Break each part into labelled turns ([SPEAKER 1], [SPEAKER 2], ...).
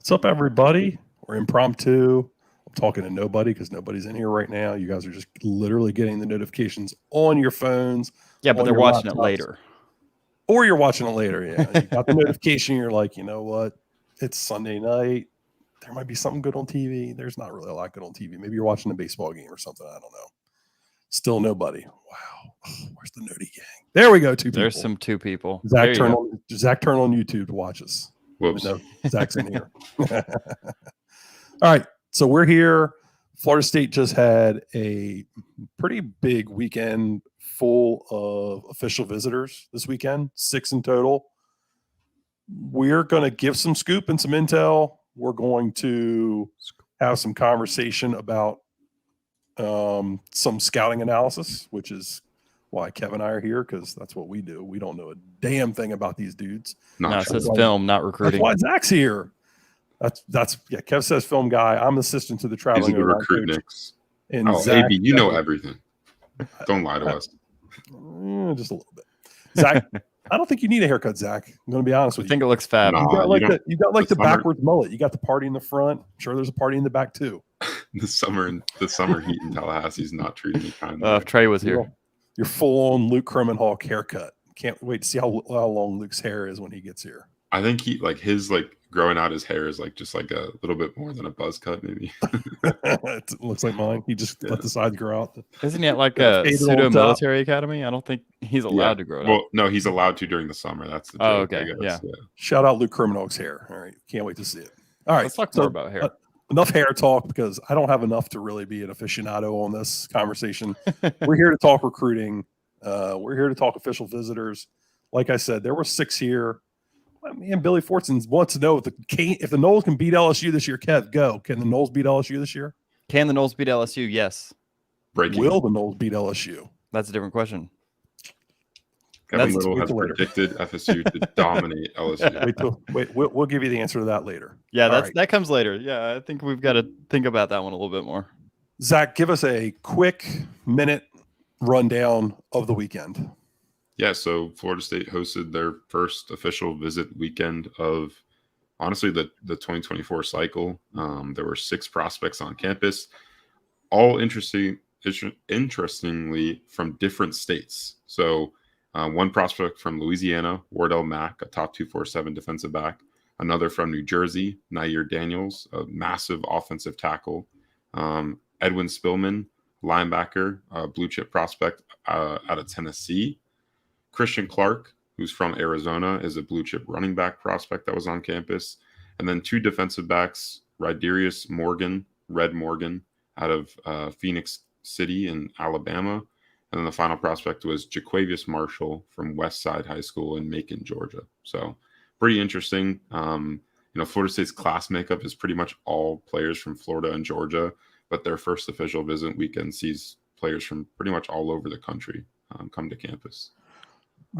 [SPEAKER 1] What's up, everybody? We're impromptu. I'm talking to nobody because nobody's in here right now. You guys are just literally getting the notifications on your phones.
[SPEAKER 2] Yeah, but they're watching it later.
[SPEAKER 1] Or you're watching it later, yeah. You got the notification, you're like, you know what? It's Sunday night. There might be something good on TV. There's not really a lot good on TV. Maybe you're watching a baseball game or something. I don't know. Still nobody. Wow. Oh, where's the Noti gang? There we go.
[SPEAKER 2] There's some two people.
[SPEAKER 1] Zach turn on YouTube to watch us.
[SPEAKER 3] Whoops.
[SPEAKER 1] Even though Zach's in here. All right. So we're here. Florida State just had a pretty big weekend full of official visitors this weekend, 6 in total. We're going to give some scoop and some intel. We're going to have some conversation about some scouting analysis, which is why Kevin and I are here, because that's what we do. We don't know a damn thing about these dudes.
[SPEAKER 2] No, it says film, not recruiting.
[SPEAKER 1] That's why Zach's here. That's Kev says film guy. I'm assistant to the traveling.
[SPEAKER 3] He's the recruit.
[SPEAKER 1] And
[SPEAKER 3] Zach, AB, you know everything. Don't lie to us.
[SPEAKER 1] Just a little bit. Zach, I don't think you need a haircut, Zach. I'm going to be honest with you.
[SPEAKER 2] I think it looks fab.
[SPEAKER 1] You got like the backwards mullet. You got the party in the front. I'm sure there's a party in the back too.
[SPEAKER 3] The summer heat in Tallahassee is not treating me kindly.
[SPEAKER 2] If Trey was here.
[SPEAKER 1] You're full on Luke Crimenhawk haircut. Can't wait to see how long Luke's hair is when he gets here.
[SPEAKER 3] I think his growing out his hair is just like a little bit more than a buzz cut, maybe.
[SPEAKER 1] It looks like mine. He just let the sides grow out.
[SPEAKER 2] Isn't it like a pseudo military academy? I don't think he's allowed to grow it.
[SPEAKER 3] Well, no, he's allowed to during the summer. That's the joke,
[SPEAKER 2] okay. Yeah.
[SPEAKER 1] Shout out Luke Crimenhawk's hair. All right. Can't wait to see it. All right.
[SPEAKER 2] Let's talk more about hair.
[SPEAKER 1] Enough hair talk, because I don't have enough to really be an aficionado on this conversation. We're here to talk recruiting. We're here to talk official visitors. Like I said, there were 6 here. Man, Billy Fortson wants to know if the Noles can beat LSU this year. Kev, go. Can the Noles beat LSU this year?
[SPEAKER 2] Can the Noles beat LSU? Yes.
[SPEAKER 1] Will the Noles beat LSU?
[SPEAKER 2] That's a different question.
[SPEAKER 3] Kevin Little has predicted FSU to dominate LSU.
[SPEAKER 1] Wait, we'll give you the answer to that later.
[SPEAKER 2] Yeah, that comes later. Yeah, I think we've got to think about that one a little bit more.
[SPEAKER 1] Zach, give us a quick minute rundown of the weekend.
[SPEAKER 3] Yeah, so Florida State hosted their first official visit weekend of, honestly, the 2024 cycle. There were 6 prospects on campus, all interestingly from different states. So one prospect from Louisiana, Wardell Mack, a top 247 defensive back. Another from New Jersey, Nair Daniels, a massive offensive tackle. Edwin Spillman, linebacker, a blue chip prospect out of Tennessee. Christian Clark, who's from Arizona, is a blue chip running back prospect that was on campus. And then 2 defensive backs, Ryderius Morgan, Red Morgan, out of Phoenix City in Alabama. And then the final prospect was Jaquavius Marshall from Westside High School in Macon, Georgia. So pretty interesting. Florida State's class makeup is pretty much all players from Florida and Georgia, but their first official visit weekend sees players from pretty much all over the country come to campus.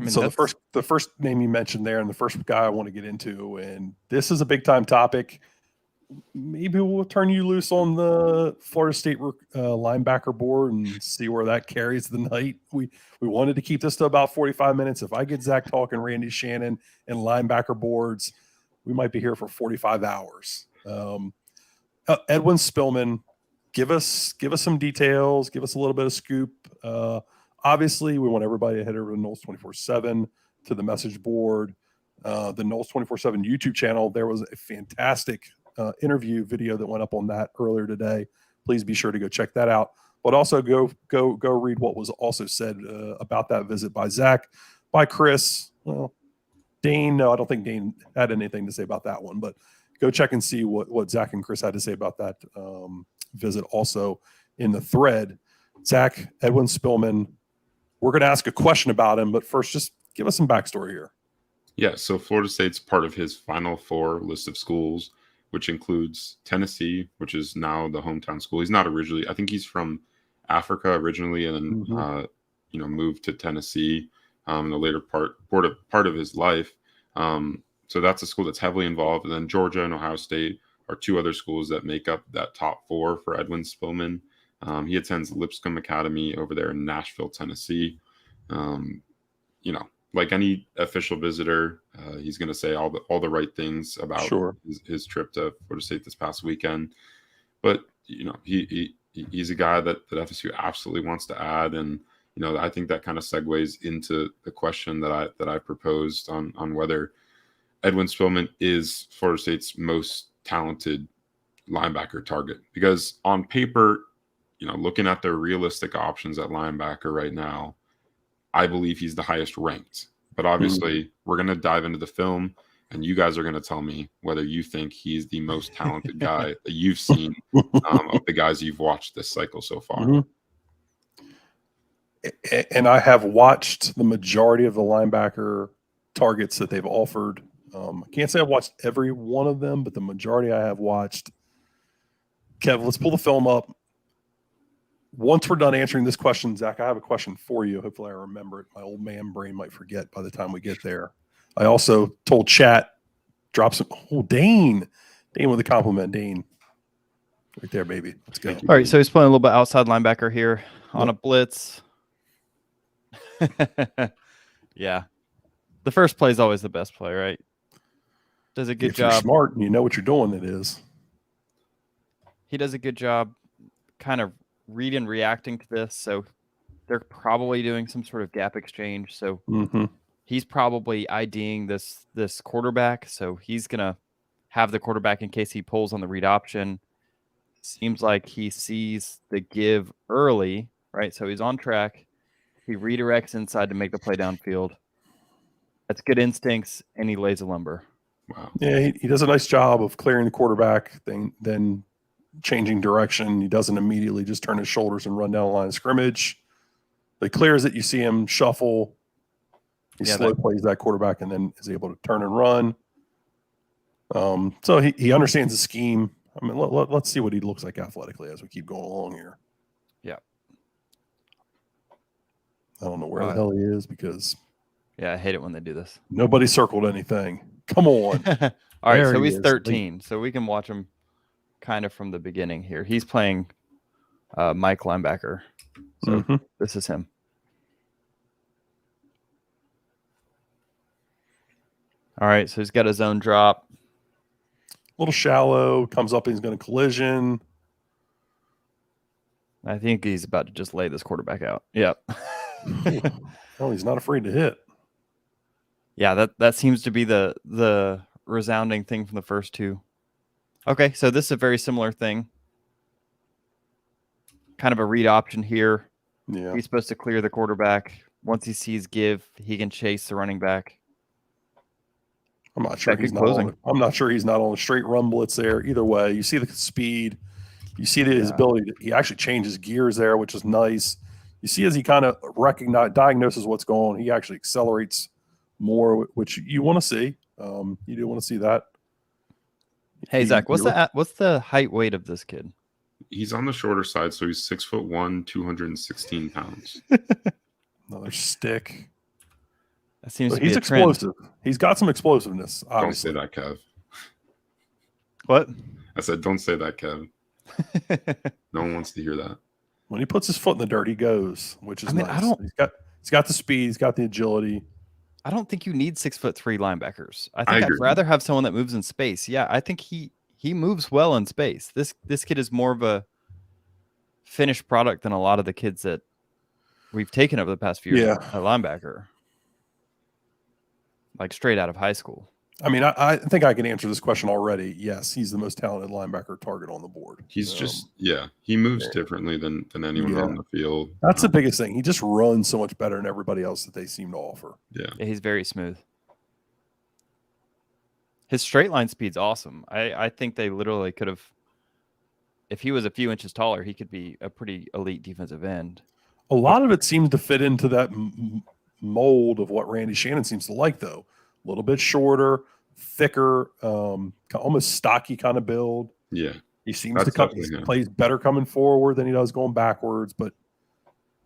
[SPEAKER 1] So the first name you mentioned there, and the first guy I want to get into, and this is a big time topic. Maybe we'll turn you loose on the Florida State linebacker board and see where that carries the night. We wanted to keep this to about 45 minutes. If I get Zach talking Randy Shannon and linebacker boards, we might be here for 45 hours. Edwin Spillman, give us some details. Give us a little bit of scoop. Obviously, we want everybody to head over to Noles 24/7 to the message board, the Noles 24/7 YouTube channel. There was a fantastic interview video that went up on that earlier today. Please be sure to go check that out. But also go read what was also said about that visit by Zach, by Chris. Well, Dane. No, I don't think Dane had anything to say about that one. But go check and see what Zach and Chris had to say about that visit. Also in the thread, Zach, Edwin Spillman. We're going to ask a question about him, but first, just give us some backstory here.
[SPEAKER 3] Yeah, so Florida State's part of his Final Four list of schools, which includes Tennessee, which is now the hometown school. He's not originally, I think he's from Africa originally, and then moved to Tennessee in the later part of his life. So that's a school that's heavily involved. And then Georgia and Ohio State are 2 other schools that make up that top 4 for Edwin Spillman. He attends Lipscomb Academy over there in Nashville, Tennessee. like any official visitor, he's going to say all the right things about his trip to Florida State this past weekend. But he's a guy that FSU absolutely wants to add, and I think that kind of segues into the question that I proposed on whether Edwin Spillman is Florida State's most talented linebacker target, because on paper, looking at their realistic options at linebacker right now, I believe he's the highest ranked. But obviously, we're going to dive into the film, and you guys are going to tell me whether you think he's the most talented guy that you've seen of the guys you've watched this cycle so far.
[SPEAKER 1] And I have watched the majority of the linebacker targets that they've offered. I can't say I've watched every one of them, but the majority I have watched. Kev, let's pull the film up. Once we're done answering this question, Zach, I have a question for you. Hopefully I remember it. My old man brain might forget by the time we get there. I also told chat, drop some. Oh, Dane with a compliment. Dane. Right there, baby. Let's go.
[SPEAKER 2] All right, so he's playing a little bit outside linebacker here on a blitz. Yeah. The first play is always the best play, right? Does a good job.
[SPEAKER 1] You're smart and you know what you're doing, it is.
[SPEAKER 2] He does a good job kind of read and reacting to this. So they're probably doing some sort of gap exchange. So he's probably IDing this quarterback. So he's going to have the quarterback in case he pulls on the read option. Seems like he sees the give early, right? So he's on track. He redirects inside to make the play downfield. That's good instincts, and he lays a lumber.
[SPEAKER 1] Wow. Yeah, he does a nice job of clearing the quarterback, then changing direction. He doesn't immediately just turn his shoulders and run down the line of scrimmage. He clears it. You see him shuffle. He slow plays that quarterback and then is able to turn and run. So he understands the scheme. I mean, let's see what he looks like athletically as we keep going along here.
[SPEAKER 2] Yeah.
[SPEAKER 1] I don't know where the hell he is because.
[SPEAKER 2] Yeah, I hate it when they do this.
[SPEAKER 1] Nobody circled anything. Come on.
[SPEAKER 2] All right, so he's 13, so we can watch him kind of from the beginning here. He's playing Mike linebacker. So this is him. All right, so he's got his own drop.
[SPEAKER 1] A little shallow, comes up and he's going to collision.
[SPEAKER 2] I think he's about to just lay this quarterback out. Yep.
[SPEAKER 1] Oh, he's not afraid to hit.
[SPEAKER 2] Yeah, that seems to be the resounding thing from the first two. Okay, so this is a very similar thing. Kind of a read option here.
[SPEAKER 1] Yeah.
[SPEAKER 2] He's supposed to clear the quarterback. Once he sees give, he can chase the running back.
[SPEAKER 1] I'm not sure he's not on a straight run blitz there. Either way, you see the speed. You see his ability. He actually changes gears there, which is nice. You see as he kind of diagnoses what's going on, he actually accelerates more, which you want to see. You do want to see that.
[SPEAKER 2] Hey, Zach, what's the height weight of this kid?
[SPEAKER 3] He's on the shorter side, so he's 6'1", 216 pounds.
[SPEAKER 1] Another stick.
[SPEAKER 2] That seems to be
[SPEAKER 1] he's explosive. He's got some explosiveness. Obviously.
[SPEAKER 3] Don't say that, Kev.
[SPEAKER 2] What?
[SPEAKER 3] I said, don't say that, Kev. No one wants to hear that.
[SPEAKER 1] When he puts his foot in the dirt, he goes, which is nice. He's got the speed. He's got the agility.
[SPEAKER 2] I don't think you need 6'3" linebackers. I'd rather have someone that moves in space. Yeah, I think he moves well in space. This kid is more of a finished product than a lot of the kids that we've taken over the past few years at linebacker. Like straight out of high school.
[SPEAKER 1] I mean, I think I can answer this question already. Yes, he's the most talented linebacker target on the board.
[SPEAKER 3] He's he moves differently than anyone on the field.
[SPEAKER 1] That's the biggest thing. He just runs so much better than everybody else that they seem to offer.
[SPEAKER 3] Yeah,
[SPEAKER 2] he's very smooth. His straight line speed's awesome. I think they literally could have, if he was a few inches taller, he could be a pretty elite defensive end.
[SPEAKER 1] A lot of it seems to fit into that mold of what Randy Shannon seems to like, though. A little bit shorter, thicker, almost stocky kind of build.
[SPEAKER 3] Yeah.
[SPEAKER 1] He seems he plays better coming forward than he does going backwards, but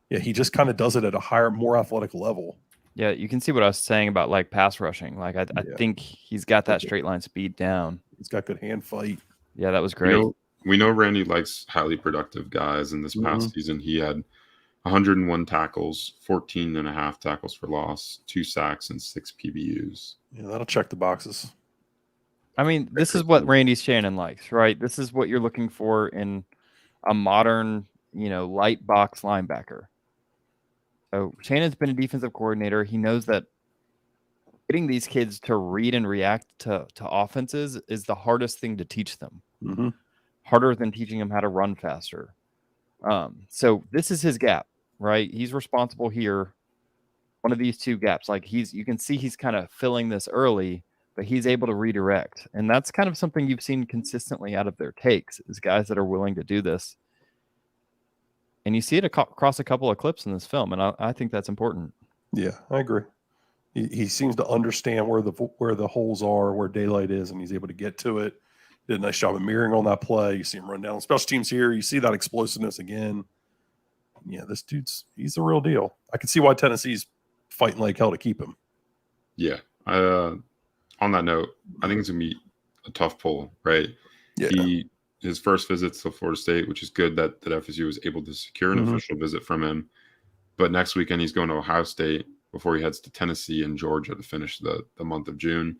[SPEAKER 1] yeah, he just kind of does it at a higher, more athletic level.
[SPEAKER 2] Yeah, you can see what I was saying about like pass rushing. Like I think he's got that straight line speed down.
[SPEAKER 1] He's got good hand fight.
[SPEAKER 2] Yeah, that was great.
[SPEAKER 3] We know Randy likes highly productive guys, and this past season he had 101 tackles, 14.5 tackles for loss, 2 sacks, and 6 PBUs.
[SPEAKER 1] Yeah, that'll check the boxes.
[SPEAKER 2] I mean, this is what Randy Shannon likes, right? This is what you're looking for in a modern, light box linebacker. So Shannon's been a defensive coordinator. He knows that getting these kids to read and react to offenses is the hardest thing to teach them.
[SPEAKER 1] Mm-hmm.
[SPEAKER 2] Harder than teaching them how to run faster. So this is his gap, right? He's responsible here. One of these two gaps, like you can see he's kind of filling this early, but he's able to redirect. And that's kind of something you've seen consistently out of their takes, is guys that are willing to do this. And you see it across a couple of clips in this film, and I think that's important.
[SPEAKER 1] Yeah, I agree. He seems to understand where the holes are, where daylight is, and he's able to get to it. Did a nice job of mirroring on that play. You see him run down special teams here. You see that explosiveness again. Yeah, this he's the real deal. I can see why Tennessee's fighting like hell to keep him.
[SPEAKER 3] Yeah. On that note, I think it's going to be a tough pull, right?
[SPEAKER 1] Yeah.
[SPEAKER 3] His first visit to Florida State, which is good that FSU was able to secure an official visit from him. But next weekend, he's going to Ohio State before he heads to Tennessee and Georgia to finish the month of June.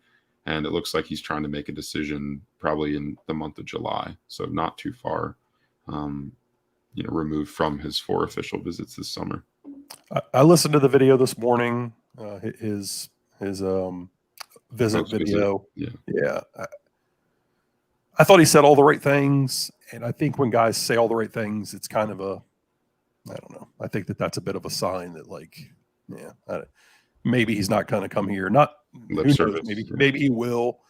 [SPEAKER 3] And it looks like he's trying to make a decision probably in the month of July. So not too far, removed from his 4 official visits this summer.
[SPEAKER 1] I listened to the video this morning, his visit video. Yeah. I thought he said all the right things. And I think when guys say all the right things, it's kind of I don't know. I think that's a bit of a sign that maybe he's not going to come here. Not lip service. Maybe he will,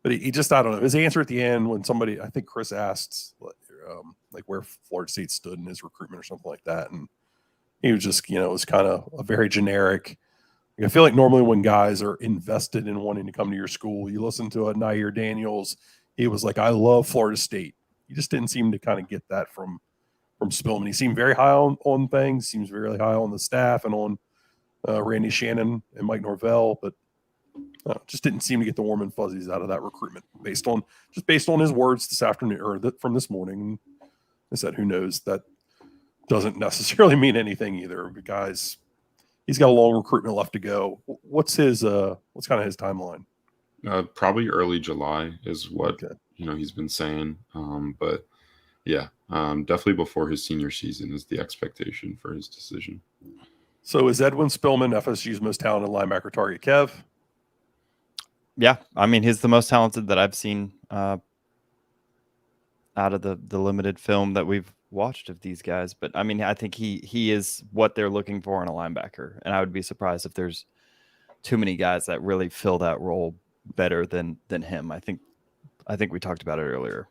[SPEAKER 1] but he just, I don't know. His answer at the end when somebody, I think Chris asked where Florida State stood in his recruitment or something like that. And he was just, it was kind of a very generic. I feel like normally when guys are invested in wanting to come to your school, you listen to a Nair Daniels. He was like, I love Florida State. You just didn't seem to kind of get that from Spillman. He seemed very high on things, seems very high on the staff and on Randy Shannon and Mike Norvell, but just didn't seem to get the warm and fuzzies out of that recruitment based on his words this afternoon or from this morning. I said, who knows? That doesn't necessarily mean anything either. But guys, he's got a long recruitment left to go. What's kind of his timeline?
[SPEAKER 3] Probably early July is what he's been saying. But yeah, definitely before his senior season is the expectation for his decision.
[SPEAKER 1] So is Edwin Spillman FSU's most talented linebacker target, Kev?
[SPEAKER 2] Yeah, I mean, he's the most talented that I've seen out of the limited film that we've watched of these guys. But I mean, I think he is what they're looking for in a linebacker, and I would be surprised if there's too many guys that really fill that role better than him. I think we talked about it earlier.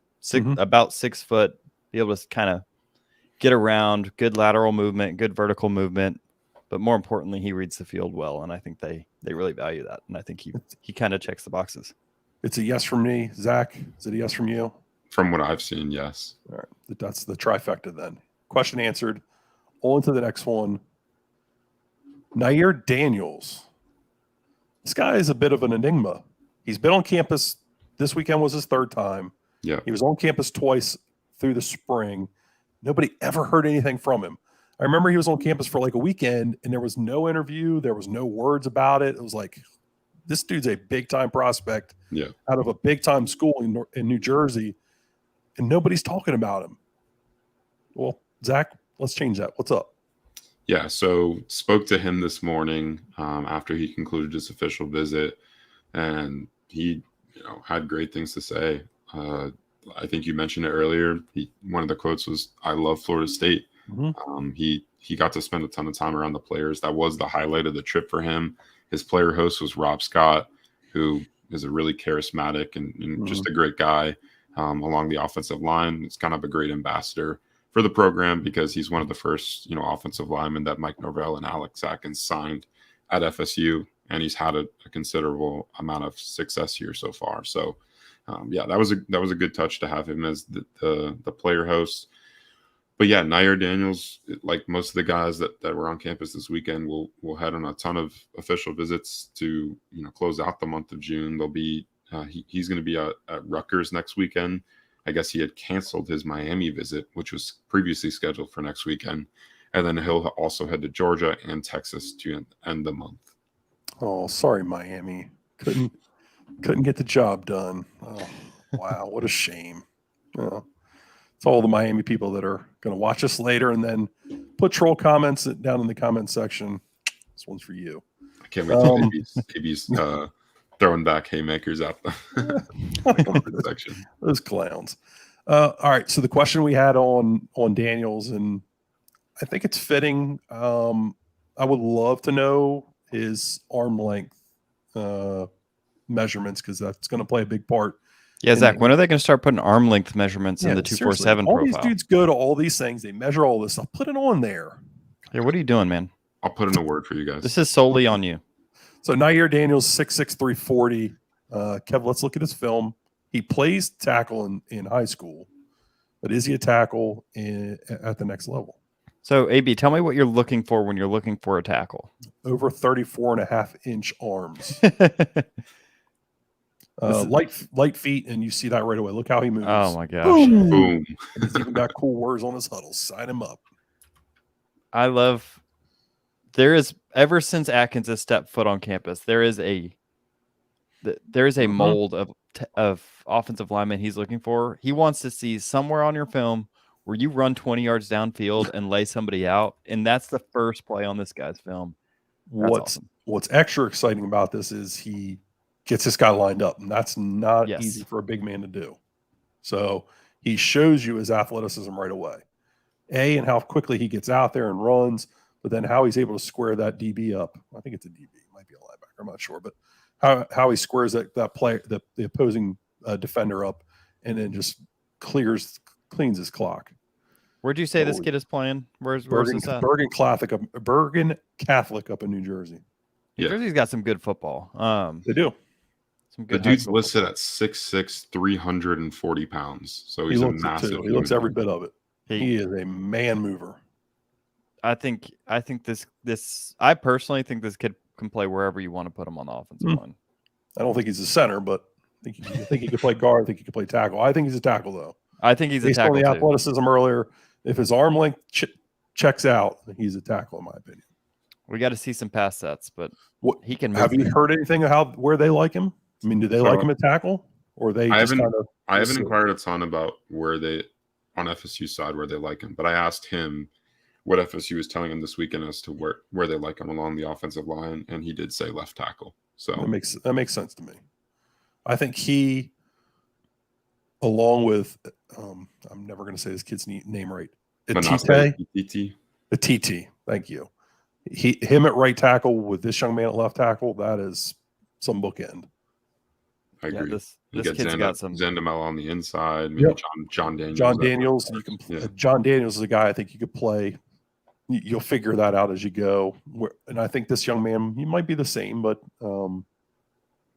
[SPEAKER 2] About 6 foot, be able to kind of get around, good lateral movement, good vertical movement. But more importantly, he reads the field well, and I think they really value that. And I think he kind of checks the boxes.
[SPEAKER 1] It's a yes from me. Zach, is it a yes from you?
[SPEAKER 3] From what I've seen, yes.
[SPEAKER 1] All right. That's the trifecta then. Question answered. On to the next one. Nair Daniels. This guy is a bit of an enigma. He's been on campus. This weekend was his 3rd time.
[SPEAKER 3] Yeah.
[SPEAKER 1] He was on campus twice through the spring. Nobody ever heard anything from him. I remember he was on campus for like a weekend and there was no interview. There was no words about it. It was like, this dude's a big time prospect out of a big time school in New Jersey, and nobody's talking about him. Well, Zach, let's change that. What's up?
[SPEAKER 3] Yeah. So spoke to him this morning after he concluded his official visit, and he, had great things to say. I think you mentioned it earlier. One of the quotes was, "I love Florida State." Mm-hmm. He got to spend a ton of time around the players. That was the highlight of the trip for him. His player host was Rob Scott, who is a really charismatic and just a great guy along the offensive line. He's kind of a great ambassador for the program because he's one of the first, offensive linemen that Mike Norvell and Alex Atkins signed at FSU, and he's had a considerable amount of success here so far. So, that was a good touch to have him as the player host. But yeah, Nair Daniels, like most of the guys that were on campus this weekend, will head on a ton of official visits to close out the month of June. They'll be he's going to be at Rutgers next weekend. I guess he had canceled his Miami visit, which was previously scheduled for next weekend, and then he'll also head to Georgia and Texas to end the month.
[SPEAKER 1] Oh, sorry, Miami. Couldn't get the job done. Oh, wow, what a shame. It's all the Miami people that are going to watch us later and then put troll comments down in the comment section. This one's for you.
[SPEAKER 3] I can't wait till AB's throwing back haymakers at the section.
[SPEAKER 1] Those clowns. All right, so the question we had on Daniels, and I think it's fitting. I would love to know his arm length measurements because that's going to play a big part.
[SPEAKER 2] Yeah, Zach, when are they going to start putting arm length measurements in the 247 profile?
[SPEAKER 1] All these dudes go to all these things. They measure all this stuff. Put it on there.
[SPEAKER 2] Yeah, what are you doing, man?
[SPEAKER 3] I'll put in a word for you guys.
[SPEAKER 2] This is solely on you.
[SPEAKER 1] So Nair Daniels, 6'6", 340. Kev, let's look at his film. He plays tackle in high school, but is he a tackle at the next level?
[SPEAKER 2] So, AB, tell me what you're looking for when you're looking for a tackle.
[SPEAKER 1] Over 34.5-inch arms. Light feet, and you see that right away. Look how he moves.
[SPEAKER 2] Oh, my gosh.
[SPEAKER 3] Boom.
[SPEAKER 1] And he's even got cool words on his huddle. Sign him up.
[SPEAKER 2] There is, ever since Atkins has stepped foot on campus, there is a mold of offensive lineman he's looking for. He wants to see somewhere on your film where you run 20 yards downfield and lay somebody out, and that's the first play on this guy's film. That's
[SPEAKER 1] What's extra exciting about this is he gets this guy lined up, and that's not easy for a big man to do. So he shows you his athleticism right away. And how quickly he gets out there and runs, but then how he's able to square that DB up. I think it's a DB, it might be a linebacker, I'm not sure, but how he squares that player, the opposing defender up, and then just cleans his clock.
[SPEAKER 2] Where'd you say this kid is playing? Where's this at?
[SPEAKER 1] Bergen Catholic up in New Jersey.
[SPEAKER 2] New Jersey's got some good football.
[SPEAKER 1] They do.
[SPEAKER 3] The dude's listed at 6'6", 340 pounds. So he's a massive.
[SPEAKER 1] He looks every bit of it. He is a man mover.
[SPEAKER 2] I personally think this kid can play wherever you want to put him on the offensive line.
[SPEAKER 1] I don't think he's a center, but I think he could play guard. I think he could play tackle. I think he's a tackle, though.
[SPEAKER 2] I think he's a tackle.
[SPEAKER 1] Based on the athleticism earlier, if his arm length checks out, he's a tackle, in my opinion.
[SPEAKER 2] We got to see some pass sets, but he can move.
[SPEAKER 1] Have you heard anything of where they like him? I mean, do they like him at tackle, or they? I
[SPEAKER 3] haven't inquired a ton about where they on FSU side where they like him, but I asked him what FSU was telling him this weekend as to where they like him along the offensive line, and he did say left tackle. So
[SPEAKER 1] that makes sense to me. I think he, along with I'm never going to say this kid's name right. Atiti. Thank you. Him at right tackle with this young man at left tackle. That is some bookend.
[SPEAKER 3] I agree.
[SPEAKER 2] This kid's got some
[SPEAKER 3] Zendemel on the inside. Maybe John Daniels.
[SPEAKER 1] John Daniels. John Daniels is a guy I think you could play. You'll figure that out as you go. And I think this young man, he might be the same, but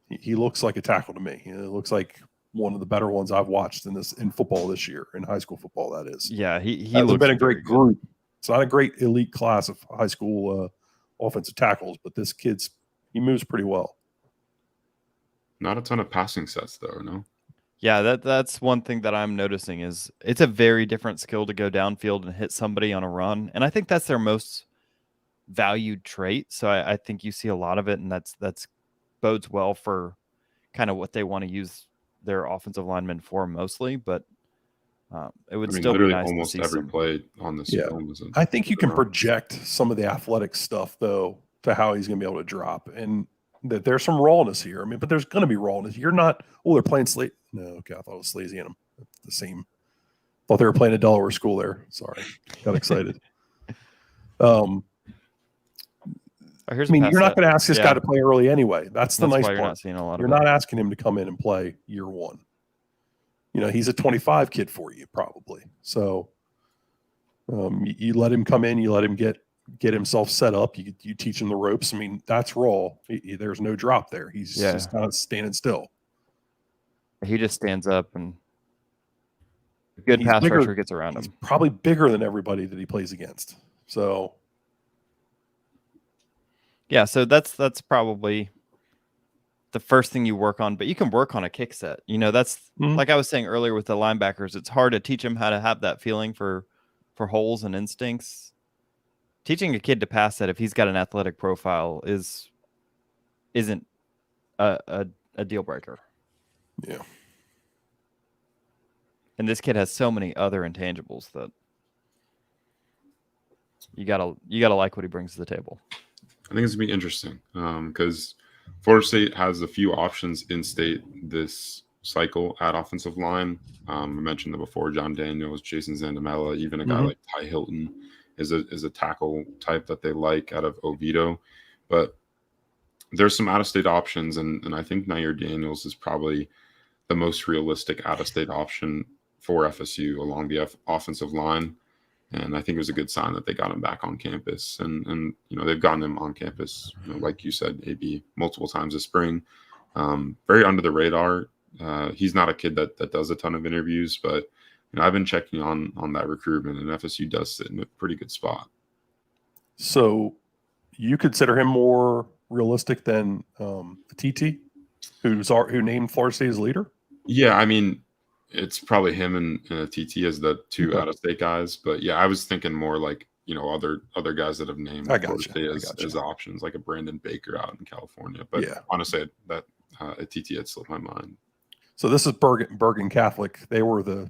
[SPEAKER 1] he looks like a tackle to me. He looks like one of the better ones I've watched in football this year, in high school football, that is.
[SPEAKER 2] Yeah, he
[SPEAKER 1] looks been a great group. It's not a great elite class of high school offensive tackles, but this he moves pretty well.
[SPEAKER 3] Not a ton of passing sets, though, no?
[SPEAKER 2] Yeah, that's one thing that I'm noticing is it's a very different skill to go downfield and hit somebody on a run. And I think that's their most valued trait. So I think you see a lot of it, and that's bodes well for kind of what they want to use their offensive linemen for mostly. But it would still be nice
[SPEAKER 3] almost
[SPEAKER 2] to see
[SPEAKER 3] every play on this film.
[SPEAKER 1] I think you can project some of the athletic stuff, though, to how he's going to be able to drop. And that there's some rawness here. I mean, but there's going to be rawness. You're not, they're playing Slate. No, okay, I thought it was Sleazy in them. The same. Thought they were playing a Delaware school there. Sorry. Got excited. You're not going to ask this guy to play early anyway. That's the nice part. You're not asking him to come in and play year one. He's a 25 kid for you, probably. So you let him come in, you let him get himself set up. You teach him the ropes. I mean, that's raw. There's no drop there. He's just kind of standing still.
[SPEAKER 2] He just stands up and good pass rusher gets around him.
[SPEAKER 1] He's probably bigger than everybody that he plays against. So,
[SPEAKER 2] yeah, so that's probably the first thing you work on, but you can work on a kick set. That's like I was saying earlier with the linebackers, it's hard to teach them how to have that feeling for holes and instincts. teaching a kid to pass that if he's got an athletic profile isn't a deal breaker.
[SPEAKER 1] Yeah.
[SPEAKER 2] And this kid has so many other intangibles that you gotta like what he brings to the table.
[SPEAKER 3] I think it's gonna be interesting because Florida State has a few options in state this cycle at offensive line. I mentioned that before. John Daniels, Jason Zandamela, even a guy like Ty Hilton is a tackle type that they like out of Oviedo. But there's some out-of-state options, and I think Nair Daniels is probably the most realistic out-of-state option for FSU along the offensive line. And I think it was a good sign that they got him back on campus. And they've gotten him on campus, like you said, AB, multiple times this spring. Very under the radar. He's not a kid that does a ton of interviews, but I've been checking on that recruitment, and FSU does sit in a pretty good spot.
[SPEAKER 1] So you consider him more realistic than TT, who named Florida State as leader?
[SPEAKER 3] Yeah, I mean, it's probably him and TT as the two out-of-state guys. But yeah, I was thinking more like other guys that have named Florida State as options, like a Brandon Baker out in California. But honestly, that TT had slipped my mind.
[SPEAKER 1] So this is Bergen Catholic. They were the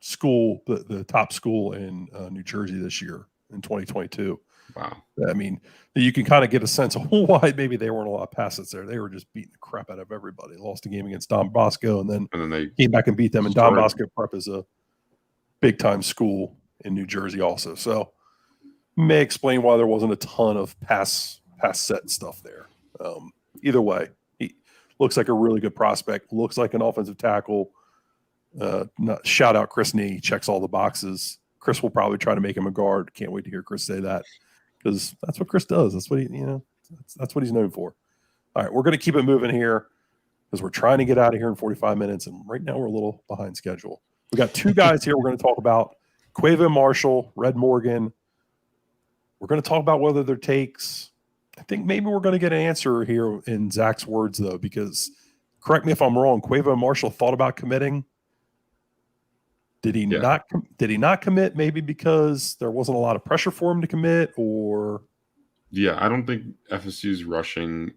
[SPEAKER 1] school, the top school in New Jersey this year in 2022.
[SPEAKER 3] Wow.
[SPEAKER 1] I mean, you can kind of get a sense of why maybe they weren't a lot of passes there. They were just beating the crap out of everybody. Lost a game against Don Bosco, and then they came back and beat them. And Don Bosco Prep is a big-time school in New Jersey also. So may explain why there wasn't a ton of pass set stuff there. Either way, he looks like a really good prospect. Looks like an offensive tackle. Shout out Chris Nee. Checks all the boxes. Chris will probably try to make him a guard. Can't wait to hear Chris say that, because that's what Chris does. That's what that's what he's known for. All right, we're going to keep it moving here because we're trying to get out of here in 45 minutes, and right now we're a little behind schedule. We got two guys here we're going to talk about: Quavo Marshall, Red Morgan. We're going to talk about whether their takes. I think maybe we're going to get an answer here in Zach's words, though, because correct me if I'm wrong. Quavo Marshall thought about committing. Did he not? Did he not commit? Maybe because there wasn't a lot of pressure for him to commit, or
[SPEAKER 3] I don't think FSU's rushing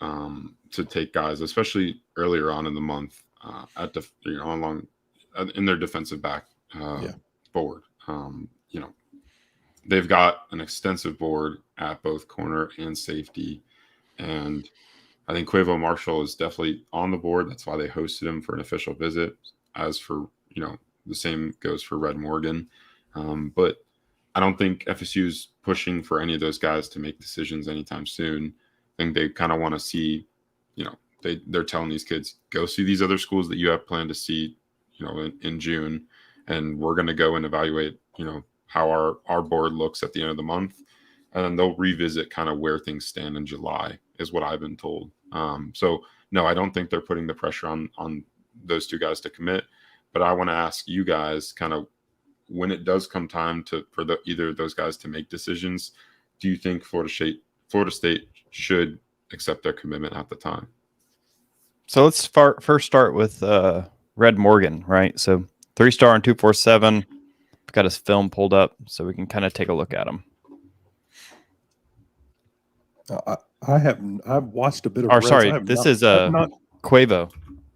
[SPEAKER 3] to take guys, especially earlier on in the month in their defensive back board. They've got an extensive board at both corner and safety, and I think Quavo Marshall is definitely on the board. That's why they hosted him for an official visit. As for the same goes for Red Morgan. But I don't think FSU is pushing for any of those guys to make decisions anytime soon. I think they kind of want to see, they're telling these kids, go see these other schools that you have planned to see, in June. And we're going to go and evaluate, how our board looks at the end of the month. And then they'll revisit kind of where things stand in July is what I've been told. So no, I don't think they're putting the pressure on those two guys to commit. But I want to ask you guys kind of when it does come time for either of those guys to make decisions, do you think Florida State should accept their commitment at the time?
[SPEAKER 2] So let's first start with Red Morgan, right? So 3-star and 247. Got his film pulled up so we can kind of take a look at him.
[SPEAKER 1] I've watched a bit of.
[SPEAKER 2] This is Quavo.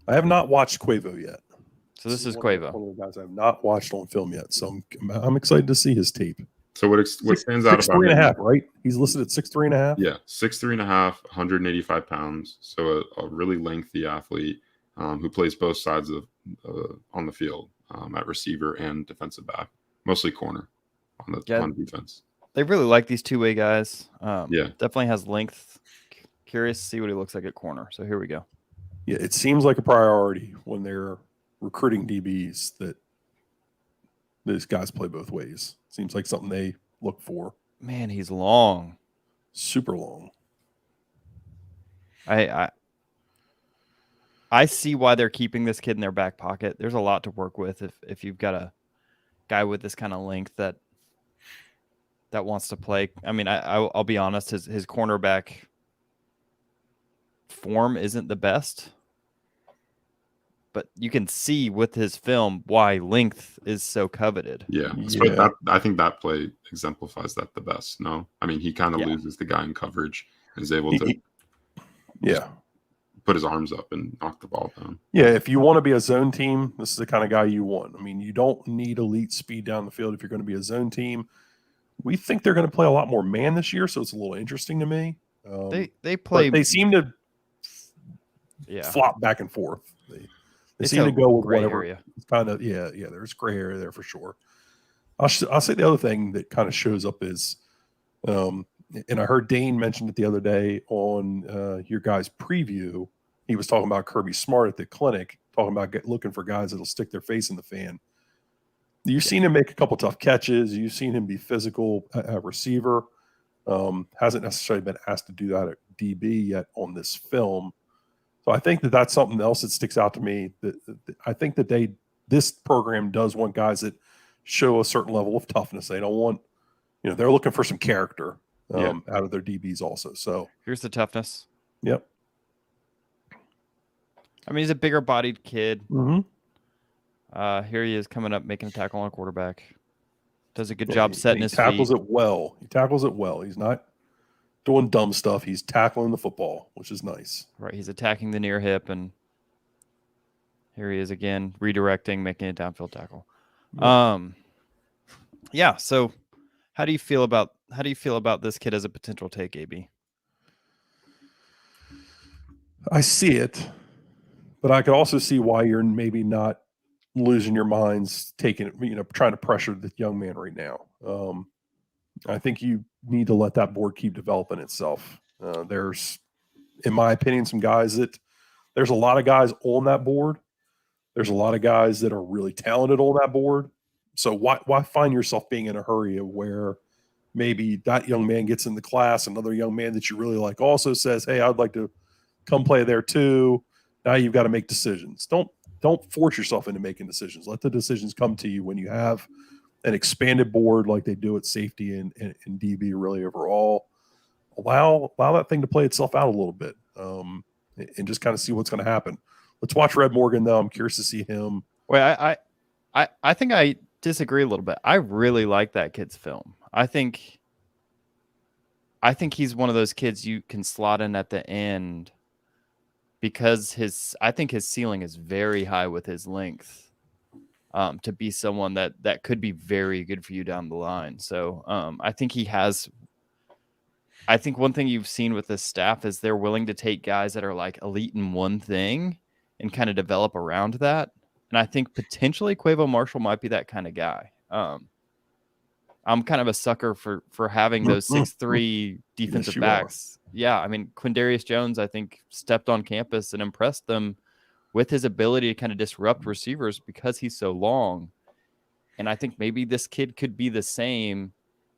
[SPEAKER 1] I have not watched Quavo yet.
[SPEAKER 2] So this is Quavo.
[SPEAKER 1] One of the guys I have not watched on film yet, so I'm excited to see his tape.
[SPEAKER 3] So what stands out about
[SPEAKER 1] 6'3.5", right? He's listed at 6'3.5".
[SPEAKER 3] Yeah, 6'3.5", 185 pounds. So a really lengthy athlete who plays both sides of on the field at receiver and defensive back, mostly corner on defense.
[SPEAKER 2] They really like these two-way guys. Definitely has length. Curious to see what he looks like at corner. So here we go.
[SPEAKER 1] Yeah, it seems like a priority when they're recruiting DBs that these guys play both ways. Seems like something they look for.
[SPEAKER 2] Man, he's long.
[SPEAKER 1] Super long.
[SPEAKER 2] I see why they're keeping this kid in their back pocket. There's a lot to work with if you've got a guy with this kind of length that wants to play. I mean, I'll be honest, his cornerback form isn't the best. but you can see with his film why length is so coveted.
[SPEAKER 3] Yeah.
[SPEAKER 1] Yeah.
[SPEAKER 3] I think that play exemplifies that the best. No, I mean, he kind of loses the guy in coverage and is able to put his arms up and knock the ball down.
[SPEAKER 1] Yeah, if you want to be a zone team, this is the kind of guy you want. I mean, you don't need elite speed down the field if you're going to be a zone team. We think they're going to play a lot more man this year, so it's a little interesting to me.
[SPEAKER 2] They play.
[SPEAKER 1] They seem to
[SPEAKER 2] Yeah.
[SPEAKER 1] flop back and forth. They
[SPEAKER 2] It's
[SPEAKER 1] seem
[SPEAKER 2] a
[SPEAKER 1] to go with
[SPEAKER 2] gray
[SPEAKER 1] whatever.
[SPEAKER 2] area.
[SPEAKER 1] It's kind of there's gray area there for sure. I'll say the other thing that kind of shows up is, and I heard Dane mention it the other day on your guys' preview. He was talking about Kirby Smart at the clinic, talking about looking for guys that'll stick their face in the fan. You've seen him make a couple tough catches. You've seen him be physical receiver. Hasn't necessarily been asked to do that at DB yet on this film. So I think that that's something else that sticks out to me. That I think that this program does want guys that show a certain level of toughness. They don't want, they're looking for some character out of their DBs also. So
[SPEAKER 2] here's the toughness.
[SPEAKER 1] Yep.
[SPEAKER 2] I mean, he's a bigger bodied kid.
[SPEAKER 1] Mm-hmm.
[SPEAKER 2] Here he is coming up, making a tackle on a quarterback. Does a good job setting his feet.
[SPEAKER 1] He tackles it well. He's not doing dumb stuff. He's tackling the football, which is nice.
[SPEAKER 2] Right. He's attacking the near hip, and here he is again, redirecting, making a downfield tackle.
[SPEAKER 1] Yeah.
[SPEAKER 2] So how do you feel about this kid as a potential take, AB?
[SPEAKER 1] I see it, but I could also see why you're maybe not losing your minds, taking it, trying to pressure the young man right now. I think you need to let that board keep developing itself. There's, in my opinion, there's a lot of guys on that board. There's a lot of guys that are really talented on that board. So why find yourself being in a hurry of where maybe that young man gets in the class, another young man that you really like also says, hey, I'd like to come play there too. Now you've got to make decisions. Don't force yourself into making decisions. Let the decisions come to you when you have an expanded board like they do at safety and DB really overall. Allow that thing to play itself out a little bit and just kind of see what's going to happen. Let's watch Red Morgan, though. I'm curious to see him.
[SPEAKER 2] Well, I think I disagree a little bit. I really like that kid's film. I think he's one of those kids you can slot in at the end because I think his ceiling is very high with his length to be someone that could be very good for you down the line. So I think I think one thing you've seen with this staff is they're willing to take guys that are like elite in one thing and kind of develop around that. And I think potentially Quavo Marshall might be that kind of guy. I'm kind of a sucker for having those 6'3" defensive backs. Yeah, I mean, Quindarius Jones, I think, stepped on campus and impressed them with his ability to kind of disrupt receivers because he's so long. And I think maybe this kid could be the same,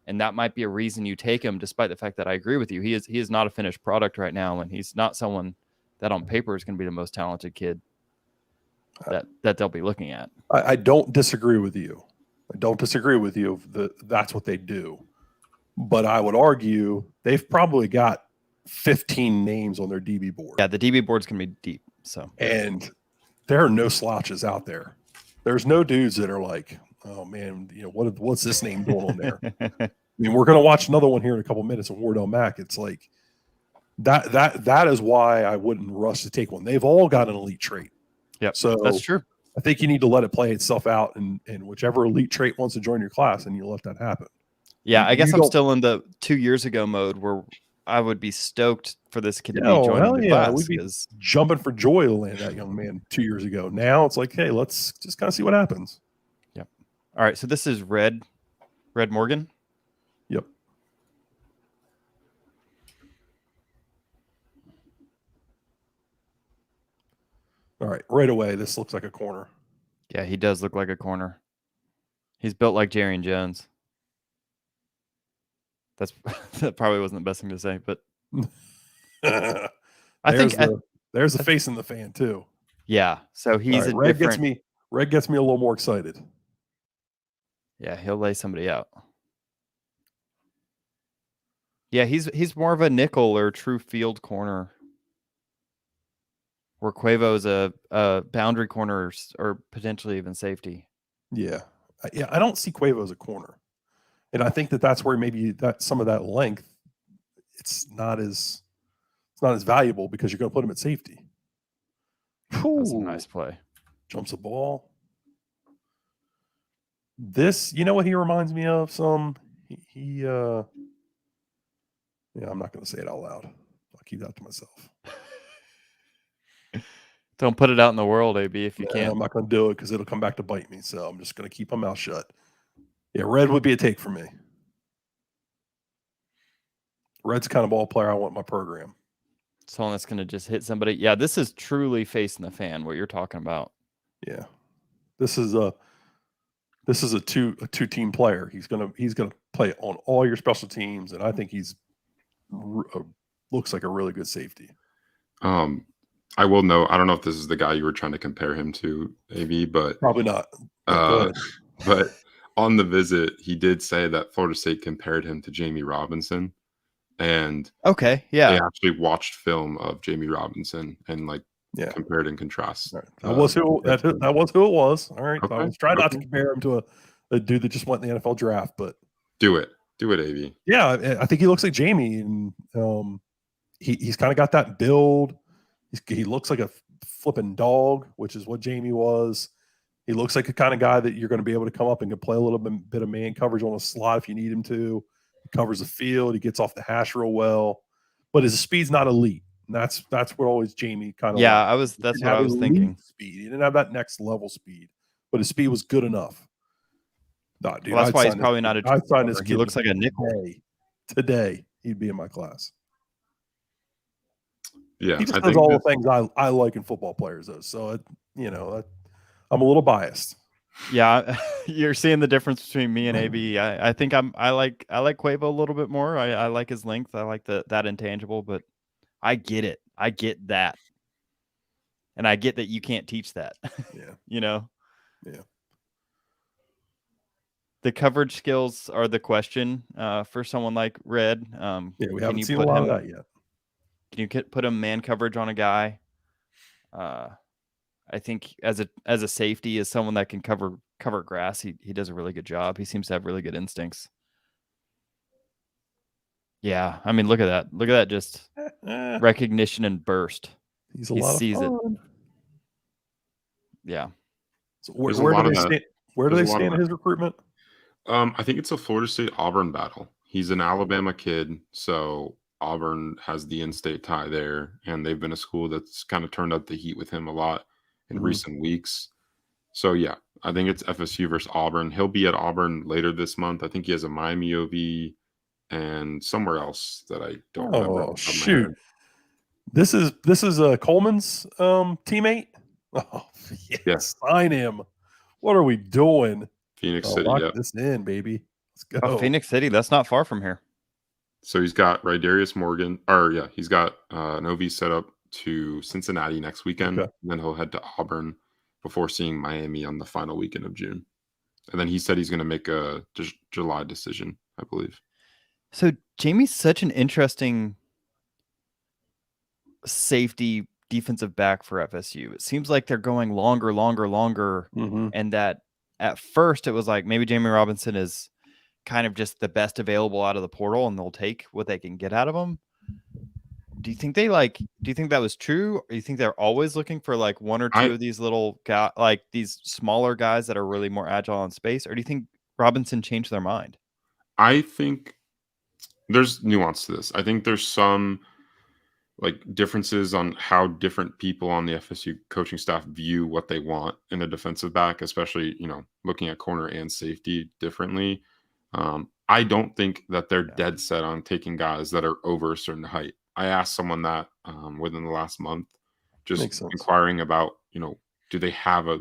[SPEAKER 2] and that might be a reason you take him, despite the fact that I agree with you. He is not a finished product right now, and he's not someone that on paper is going to be the most talented kid that they'll be looking at.
[SPEAKER 1] I don't disagree with you. That's what they do. But I would argue they've probably got 15 names on their DB board.
[SPEAKER 2] Yeah, the DB board's going to be deep.
[SPEAKER 1] And there are no slouches out there. There's no dudes that are like, oh man, what's this name doing on there? I mean, we're going to watch another one here in a couple minutes of Wardell Mack. It's like that is why I wouldn't rush to take one. They've all got an elite trait.
[SPEAKER 2] Yeah,
[SPEAKER 1] so
[SPEAKER 2] that's true.
[SPEAKER 1] I think you need to let it play itself out, and whichever elite trait wants to join your class, and you let that happen.
[SPEAKER 2] Yeah, I guess I'm still in the 2 years ago mode where I would be stoked for this kid to be joining the class.
[SPEAKER 1] We'd be jumping for joy to land that young man 2 years ago. Now it's like, hey, let's just kind of see what happens.
[SPEAKER 2] Yep. All right, so this is Red Morgan.
[SPEAKER 1] Yep. All right, right away, this looks like a corner.
[SPEAKER 2] Yeah, he does look like a corner. He's built like Jarian Jones. That probably wasn't the best thing to say, but
[SPEAKER 1] there's the face in the fan too.
[SPEAKER 2] Yeah, so he's
[SPEAKER 1] right, Red gets me a little more excited.
[SPEAKER 2] Yeah, he'll lay somebody out. Yeah, he's more of a nickel or true field corner. where Quavo is a boundary corner or potentially even safety.
[SPEAKER 1] Yeah. I don't see Quavo as a corner. And I think that's where maybe that some of that length, it's not as valuable because you're going to put him at safety.
[SPEAKER 2] That's a nice play.
[SPEAKER 1] Jumps a ball. This, you know what he reminds me of? I'm not going to say it out loud. I'll keep that to myself.
[SPEAKER 2] Don't put it out in the world, AB, if you can.
[SPEAKER 1] I'm not going to do it because it'll come back to bite me. So I'm just going to keep my mouth shut. Yeah, Red would be a take for me. Red's the kind of ball player I want in my program.
[SPEAKER 2] Someone that's going to just hit somebody. Yeah, this is truly facing the fan, what you're talking about.
[SPEAKER 1] Yeah. This is a two-team player. He's gonna play on all your special teams, and I think he's looks like a really good safety.
[SPEAKER 3] I will know. I don't know if this is the guy you were trying to compare him to, AB, but
[SPEAKER 1] probably not.
[SPEAKER 3] But on the visit, he did say that Florida State compared him to Jamie Robinson, and
[SPEAKER 2] they
[SPEAKER 3] actually watched film of Jamie Robinson and compared and contrast.
[SPEAKER 1] Right. That was who it was. All right,
[SPEAKER 3] Okay.
[SPEAKER 1] I was trying not to compare him to a dude that just went in the NFL draft, but
[SPEAKER 3] do it, AB.
[SPEAKER 1] Yeah, I think he looks like Jamie, and he's kind of got that build. He looks like a flipping dog, which is what Jamie was. He looks like the kind of guy that you're going to be able to come up and can play a little bit of man coverage on a slot if you need him to. He covers the field. He gets off the hash real well, but his speed's not elite. And that's what always Jamie kind of.
[SPEAKER 2] Yeah, that's what I was thinking.
[SPEAKER 1] Speed. He didn't have that next level speed, but his speed was good enough. No, dude,
[SPEAKER 2] well, that's why he's probably not a.
[SPEAKER 1] I signed this kid.
[SPEAKER 2] He looks like a nickel.
[SPEAKER 1] Today, he'd be in my class.
[SPEAKER 3] Yeah,
[SPEAKER 1] he just does all the things I like in football players, though. So I'm a little biased.
[SPEAKER 2] Yeah, you're seeing the difference between me and AB. I think I like Quavo a little bit more. I like his length. I like that intangible, but I get it. I get that, and I get that you can't teach that.
[SPEAKER 1] Yeah,
[SPEAKER 2] Yeah. The coverage skills are the question for someone like Red.
[SPEAKER 1] We haven't seen a lot of that yet.
[SPEAKER 2] Can you put him man coverage on a guy? I think as a safety, as someone that can cover grass, he does a really good job. He seems to have really good instincts. Yeah, I mean, look at that. Look at that, just recognition and burst.
[SPEAKER 1] He sees it.
[SPEAKER 2] Yeah.
[SPEAKER 1] So where do they stand in his recruitment?
[SPEAKER 3] I think it's a Florida State-Auburn battle. He's an Alabama kid, so Auburn has the in-state tie there, and they've been a school that's kind of turned up the heat with him a lot in recent weeks. So, yeah, I think it's FSU versus Auburn. He'll be at Auburn later this month. I think he has a Miami OV and somewhere else that I don't remember.
[SPEAKER 1] Oh, shoot. This is Coleman's teammate? Oh, yes. Sign him. What are we doing?
[SPEAKER 3] Phoenix City,
[SPEAKER 1] lock this in, baby. Let's go.
[SPEAKER 2] Oh, Phoenix City, that's not far from here.
[SPEAKER 3] So he's got Rydarius Morgan, he's got an OV set up to Cincinnati next weekend.
[SPEAKER 1] Okay.
[SPEAKER 3] And then he'll head to Auburn before seeing Miami on the final weekend of June. And then he said he's going to make a July decision, I believe.
[SPEAKER 2] So Jamie's such an interesting safety defensive back for FSU. It seems like they're going longer, and that at first it was like maybe Jamie Robinson is kind of just the best available out of the portal and they'll take what they can get out of him. Do you think that was true? Or do you think they're always looking for like one or two of these little guys, like these smaller guys that are really more agile in space? Or do you think Robinson changed their mind?
[SPEAKER 3] I think there's nuance to this. I think there's some differences on how different people on the FSU coaching staff view what they want in a defensive back, especially, looking at corner and safety differently. I don't think that they're dead set on taking guys that are over a certain height. I asked someone that within the last month, just inquiring about, do they have a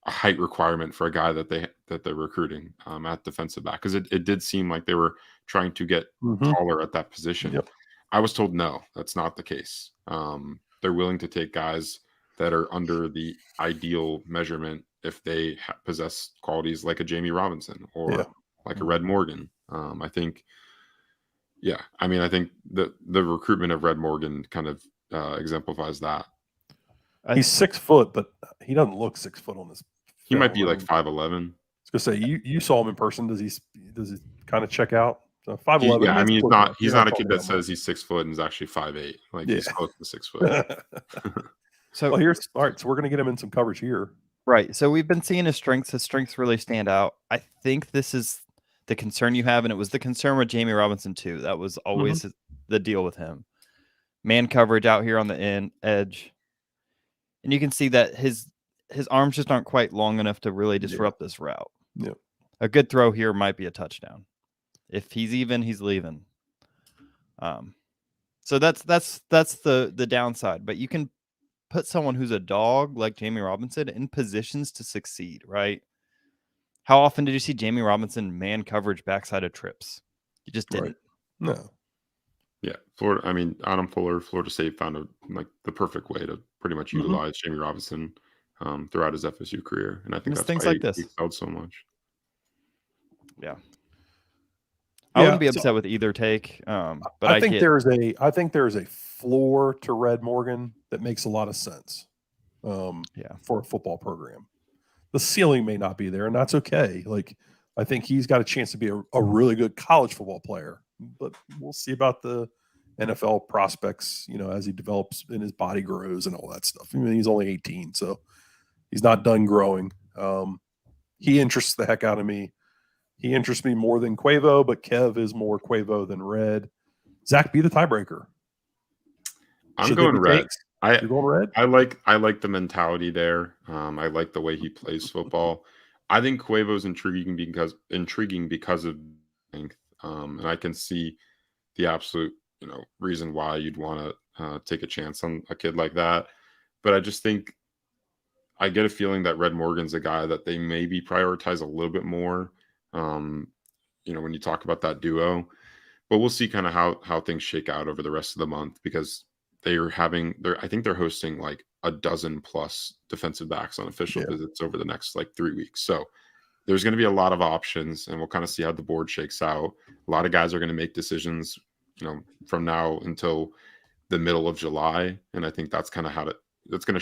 [SPEAKER 3] height requirement for a guy that they're recruiting at defensive back? Because it did seem like they were trying to get taller at that position.
[SPEAKER 1] Yep.
[SPEAKER 3] I was told no, that's not the case. They're willing to take guys that are under the ideal measurement if they possess qualities like a Jamie Robinson or like a Red Morgan. I think the recruitment of Red Morgan kind of exemplifies that.
[SPEAKER 1] He's 6 foot, but he doesn't look 6 foot on this.
[SPEAKER 3] He might be like 5'11".
[SPEAKER 1] I was gonna say you saw him in person. Does he kind of check out? So 5'11".
[SPEAKER 3] Yeah, I mean he's not a kid that says he's 6 foot and is actually 5'8". Like he's close to 6 foot.
[SPEAKER 2] So
[SPEAKER 1] all right. So we're gonna get him in some coverage here.
[SPEAKER 2] Right. So we've been seeing his strengths. His strengths really stand out. I think this is the concern you have, and it was the concern with Jamie Robinson too. That was always the deal with him. Man coverage out here on the edge. And you can see that his arms just aren't quite long enough to really disrupt this route.
[SPEAKER 1] Yeah.
[SPEAKER 2] A good throw here might be a touchdown. If he's even, he's leaving. So that's the downside. But you can put someone who's a dog like Jamie Robinson in positions to succeed, right? How often did you see Jamie Robinson man coverage backside of trips? You just didn't.
[SPEAKER 1] Right. No.
[SPEAKER 3] Yeah, Florida. I mean, Adam Fuller, Florida State found the perfect way to pretty much utilize Jamie Robinson throughout his FSU career, and I think that's
[SPEAKER 2] things
[SPEAKER 3] why
[SPEAKER 2] like this
[SPEAKER 3] he excelled so much.
[SPEAKER 2] Yeah, I wouldn't be upset with either take, but
[SPEAKER 1] I think there is a floor to Red Morgan that makes a lot of sense. For a football program, the ceiling may not be there, and that's okay. Like I think he's got a chance to be a really good college football player. But we'll see about the NFL prospects, as he develops and his body grows and all that stuff. I mean, he's only 18, so he's not done growing. He interests the heck out of me. He interests me more than Quavo, but Kev is more Quavo than Red. Zach, be the tiebreaker.
[SPEAKER 3] I'm going Red.
[SPEAKER 1] You're going Red?
[SPEAKER 3] I like the mentality there. I like the way he plays football. I think Quavo's intriguing because of length. And I can see the absolute, reason why you'd want to take a chance on a kid like that. But I just think I get a feeling that Red Morgan's a guy that they maybe prioritize a little bit more, when you talk about that duo. But we'll see kind of how things shake out over the rest of the month, because I think they're hosting like a dozen plus defensive backs on official visits over the next 3 weeks. So there's going to be a lot of options, and we'll kind of see how the board shakes out. A lot of guys are going to make decisions, from now until the middle of July, and I think that's kind of that's going to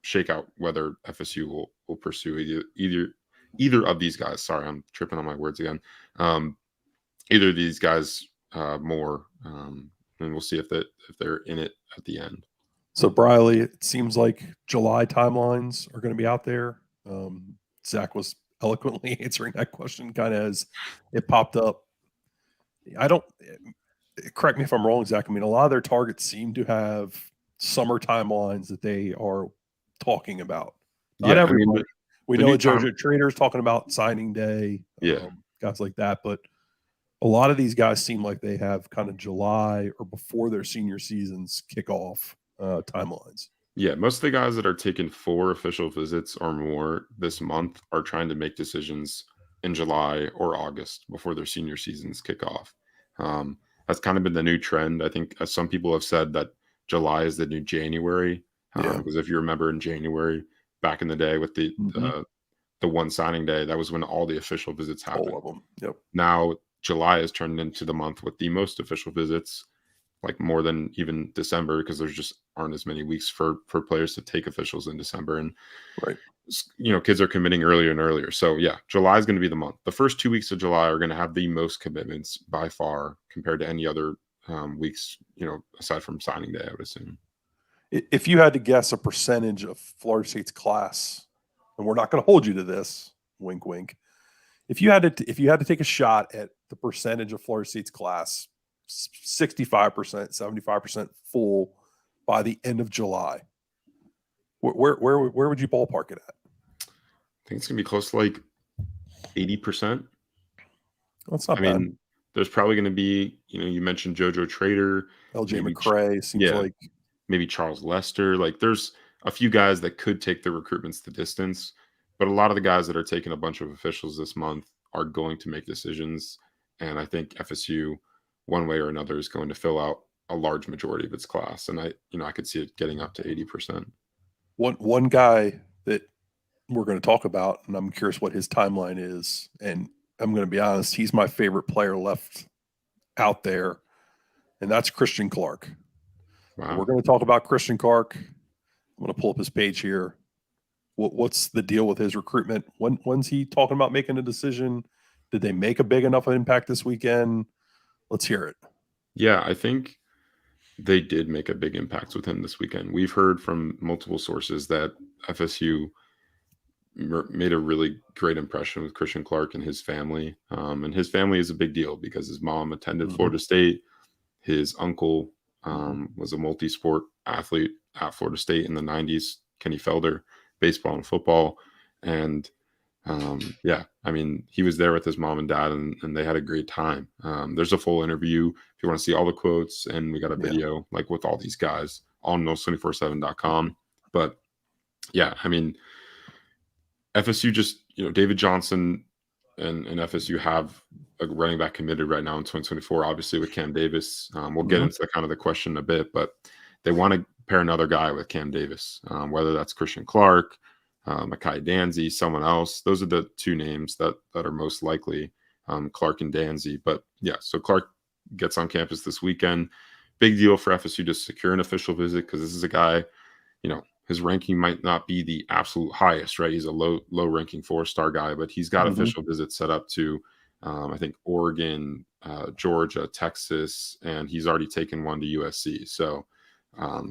[SPEAKER 3] shake out whether FSU will pursue either of these guys. Sorry, I'm tripping on my words again. Either of these guys more, and we'll see if they're in it at the end.
[SPEAKER 1] So Briley, it seems like July timelines are going to be out there. Zach was eloquently answering that question kind of as it popped up. Correct me if I'm wrong, Zach. I mean, a lot of their targets seem to have summer timelines that they are talking about. Not everybody. I mean, we know JoJo Trader's talking about signing day, guys like that. But a lot of these guys seem like they have kind of July or before their senior seasons kick off timelines.
[SPEAKER 3] Yeah, most of the guys that are taking 4 official visits or more this month are trying to make decisions in July or August before their senior seasons kick off. That's kind of been the new trend. I think some people have said that July is the new January, because if you remember in January back in the day with the one signing day, that was when all the official visits happened.
[SPEAKER 1] All of them. Yep.
[SPEAKER 3] Now July has turned into the month with the most official visits, like more than even December, because there's just aren't as many weeks for players to take officials in December. And, kids are committing earlier and earlier. So yeah, July is going to be the month. The first 2 weeks of July are going to have the most commitments by far compared to any other weeks, aside from signing day, I would assume.
[SPEAKER 1] If you had to guess a percentage of Florida State's class, and we're not going to hold you to this, wink, wink. If you had to take a shot at the percentage of Florida State's class, 65%, 75% full by the end of July, where would you ballpark it at?
[SPEAKER 3] I think it's gonna be close to like 80%.
[SPEAKER 1] That's not bad.
[SPEAKER 3] Mean, there's probably going to be, you mentioned JoJo Trader,
[SPEAKER 1] LJ McCray, seems like
[SPEAKER 3] maybe Charles Lester. Like there's a few guys that could take the recruitments the distance, but a lot of the guys that are taking a bunch of officials this month are going to make decisions. And I think FSU, one way or another, is going to fill out a large majority of its class. And I could see it getting up to 80%.
[SPEAKER 1] One guy that we're going to talk about, and I'm curious what his timeline is. And I'm going to be honest, he's my favorite player left out there, and that's Christian Clark.
[SPEAKER 3] Wow.
[SPEAKER 1] We're going to talk about Christian Clark. I'm going to pull up his page here. What's the deal with his recruitment? When's he talking about making a decision? Did they make a big enough impact this weekend? Let's hear it.
[SPEAKER 3] Yeah, I think they did make a big impact with him this weekend. We've heard from multiple sources that FSU made a really great impression with Christian Clark and his family. And his family is a big deal because his mom attended Florida State. His uncle was a multi-sport athlete at Florida State in the 90s, Kenny Felder, baseball and football. And yeah, I mean, he was there with his mom and dad, and they had a great time. There's a full interview if you want to see all the quotes, and we got a video like with all these guys on Noles247.com. But yeah, I mean, FSU just, David Johnson and FSU have a running back committed right now in 2024, obviously with Cam Davis. We'll get into kind of the question in a bit, but they want to pair another guy with Cam Davis, whether that's Christian Clark, Mekhi Danzy, someone else. Those are the two names that are most likely, Clark and Danzy. But yeah, so Clark gets on campus this weekend. Big deal for FSU to secure an official visit because this is a guy, his ranking might not be the absolute highest, right? He's a low ranking 4-star guy, but he's got official visits set up to, I think, Oregon, Georgia, Texas, and he's already taken one to USC. So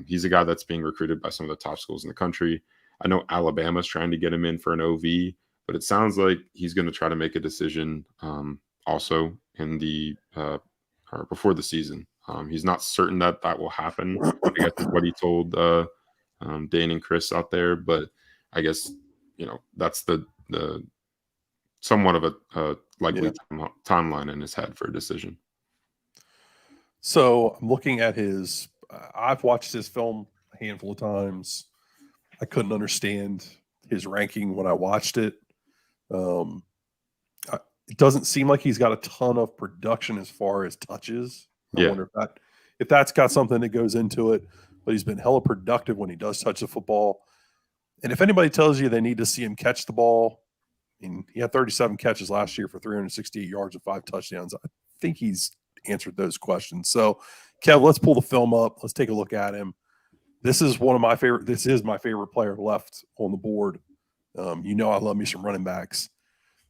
[SPEAKER 3] he's a guy that's being recruited by some of the top schools in the country. I know Alabama's trying to get him in for an OV, but it sounds like he's going to try to make a decision also in the or before the season. He's not certain that will happen. I guess is what he told Dane and Chris out there, but I guess that's the somewhat of a likely timeline in his head for a decision.
[SPEAKER 1] So I'm looking at his. I've watched his film a handful of times. I couldn't understand his ranking when I watched it. It doesn't seem like he's got a ton of production as far as touches. I wonder if that's got something that goes into it. But he's been hella productive when he does touch the football. And if anybody tells you they need to see him catch the ball, I mean, he had 37 catches last year for 368 yards and 5 touchdowns. I think he's answered those questions. So, Kev, let's pull the film up. Let's take a look at him. This is my favorite player left on the board. I love me some running backs.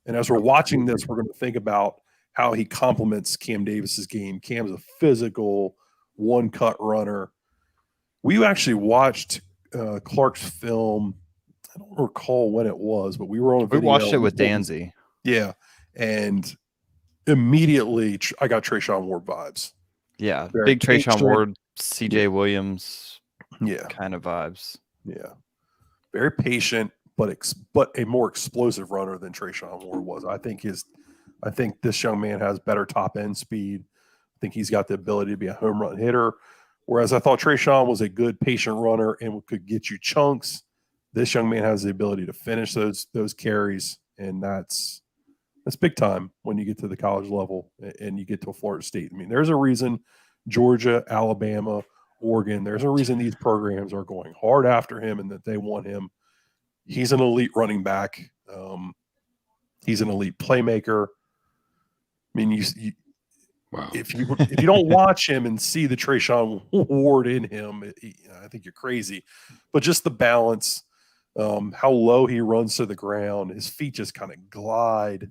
[SPEAKER 1] And as we're watching this, we're going to think about how he complements Cam Davis's game. Cam's a physical, one-cut runner. We actually watched Clark's film. I don't recall when it was, but we were on a video.
[SPEAKER 2] We watched it with Danzy.
[SPEAKER 1] Yeah. And immediately I got Trayshawn Ward vibes.
[SPEAKER 2] Yeah. Big Trayshawn Ward, CJ Williams kind of vibes.
[SPEAKER 1] Yeah. Very patient, but a more explosive runner than Trayshawn Ward was. I think this young man has better top end speed. I think he's got the ability to be a home run hitter. Whereas I thought Trayshawn was a good patient runner and could get you chunks. This young man has the ability to finish those carries, and that's big time when you get to the college level and you get to Florida State. I mean, there's a reason Georgia, Alabama, Oregon, there's a reason these programs are going hard after him and that they want him. He's an elite running back. He's an elite playmaker. I mean,
[SPEAKER 3] wow.
[SPEAKER 1] If you don't watch him and see the Trayshawn Ward in him, I think you're crazy. But just the balance, how low he runs to the ground, his feet just kind of glide.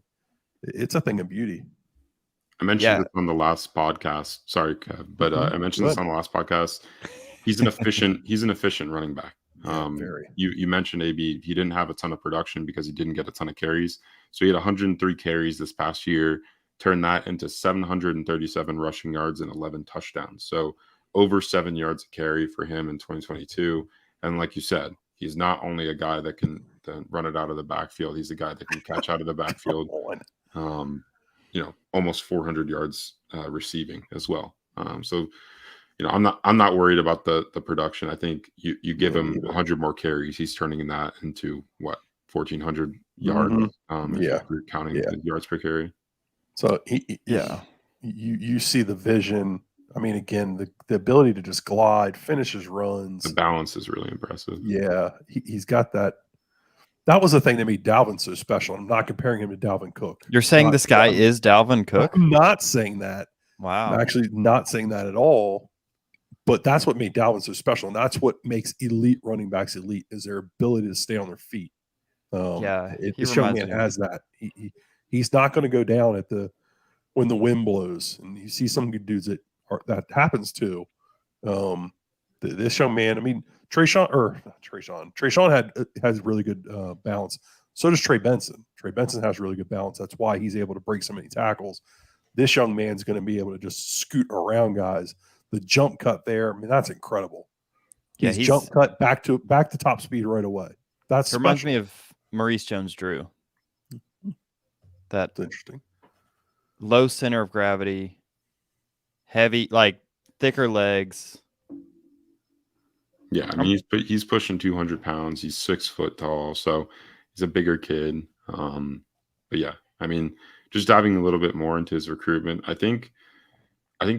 [SPEAKER 1] It's a thing of beauty.
[SPEAKER 3] I mentioned this on the last podcast. Sorry, Kev, but I mentioned this on the last podcast. He's an efficient running back. You mentioned AB. He didn't have a ton of production because he didn't get a ton of carries. So he had 103 carries this past year. Turned that into 737 rushing yards and 11 touchdowns. So over 7 yards a carry for him in 2022. And like you said, he's not only a guy that can run it out of the backfield. He's a guy that can catch out of the backfield. Almost 400 yards receiving as well. So I'm not worried about the production. I think you give him 100 more carries, he's turning that into 1,400 yards. If you're counting the yards per carry.
[SPEAKER 1] So you see the vision. I mean, again, the ability to just glide, finish his runs.
[SPEAKER 3] The balance is really impressive.
[SPEAKER 1] Yeah, he's got that. That was the thing that made Dalvin so special. I'm not comparing him to Dalvin Cook.
[SPEAKER 2] You're saying this guy is Dalvin Cook?
[SPEAKER 1] I'm not saying that.
[SPEAKER 2] Wow.
[SPEAKER 1] I'm actually not saying that at all. But that's what made Dalvin so special, and that's what makes elite running backs elite is their ability to stay on their feet. This young man has that. He's not going to go down at when the wind blows, and you see some good dudes that happens to. This young man, I mean, Trayshawn has really good balance. So does Trey Benson. Trey Benson has really good balance. That's why he's able to break so many tackles. This young man's going to be able to just scoot around guys. The jump cut there, I mean, that's incredible. He's jump cut back to top speed right away. That
[SPEAKER 2] reminds me of Maurice Jones-Drew. That's
[SPEAKER 1] interesting.
[SPEAKER 2] Low center of gravity, heavy, like thicker legs.
[SPEAKER 3] Yeah, I mean he's pushing 200 pounds. He's 6 foot tall, so he's a bigger kid. But yeah, I mean, just diving a little bit more into his recruitment, I think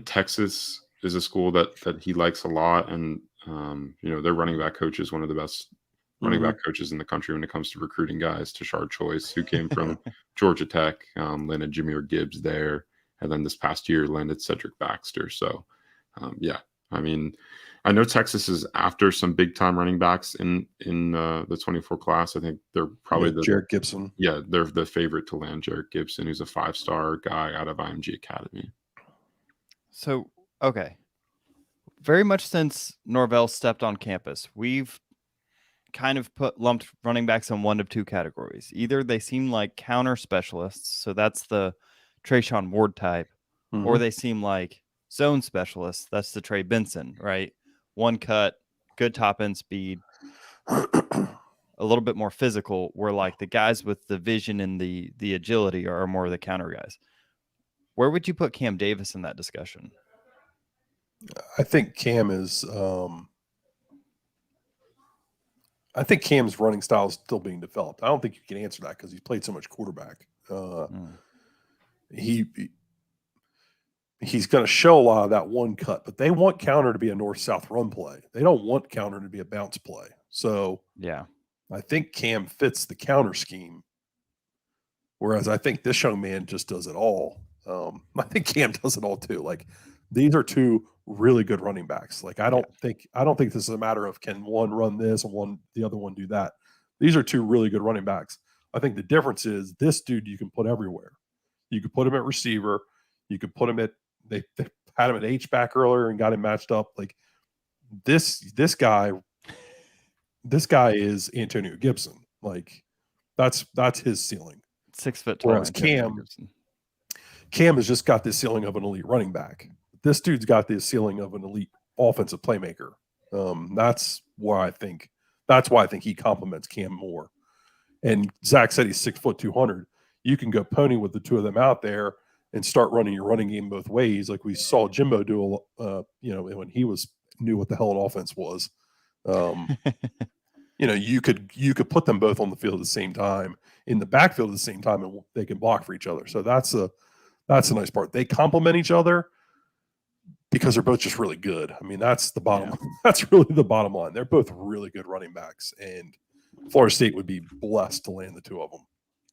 [SPEAKER 3] Texas is a school that he likes a lot, and their running back coach is one of the best running back coaches in the country when it comes to recruiting guys. Tashard Choice, who came from Georgia Tech, landed Jahmyr Gibbs there, and then this past year landed Cedric Baxter. So, yeah, I mean, I know Texas is after some big time running backs in the 24 class. I think they're probably
[SPEAKER 1] Jarrett Gibson.
[SPEAKER 3] Yeah, they're the favorite to land Jarrett Gibson, who's a 5-star guy out of IMG Academy.
[SPEAKER 2] So, okay. Very much since Norvell stepped on campus, we've kind of lumped running backs in one of two categories. Either they seem like counter specialists, so that's the Trayshawn Ward type, or they seem like zone specialists. That's the Trey Benson, right? One cut, good top end speed, a little bit more physical, where like the guys with the vision and the agility are more of the counter guys. Where would you put Cam Davis in that discussion?
[SPEAKER 1] I think Cam is I think Cam's running style is still being developed. I don't think you can answer that because he's played so much quarterback. He's going to show a lot of that one cut, but they want counter to be a north-south run play. They don't want counter to be a bounce play. So
[SPEAKER 2] yeah, I
[SPEAKER 1] think Cam fits the counter scheme, whereas I think this young man just does it all. I think Cam does it all too. Like, these are two really good running backs. Like, I don't think this is a matter of can one run this and the other one do that. These are two really good running backs. I think the difference is this dude you can put everywhere. You could put him at receiver. You could put him at they had him at H-back earlier and got him matched up. Like, this guy is Antonio Gibson. Like, that's his ceiling.
[SPEAKER 2] 6 foot tall.
[SPEAKER 1] Whereas Cam has just got this ceiling of an elite running back. This dude's got the ceiling of an elite offensive playmaker. That's why I think he complements Cam more. And Zach said he's 6 foot 200. You can go pony with the two of them out there and start running your running game both ways, like we saw Jimbo do. When he knew what the hell an offense was. You could put them both on the field at the same time, in the backfield at the same time, and they can block for each other. So that's a nice part. They complement each other because they're both just really good. I mean, that's the bottom. Yeah. That's really the bottom line. They're both really good running backs, and Florida State would be blessed to land the two of them.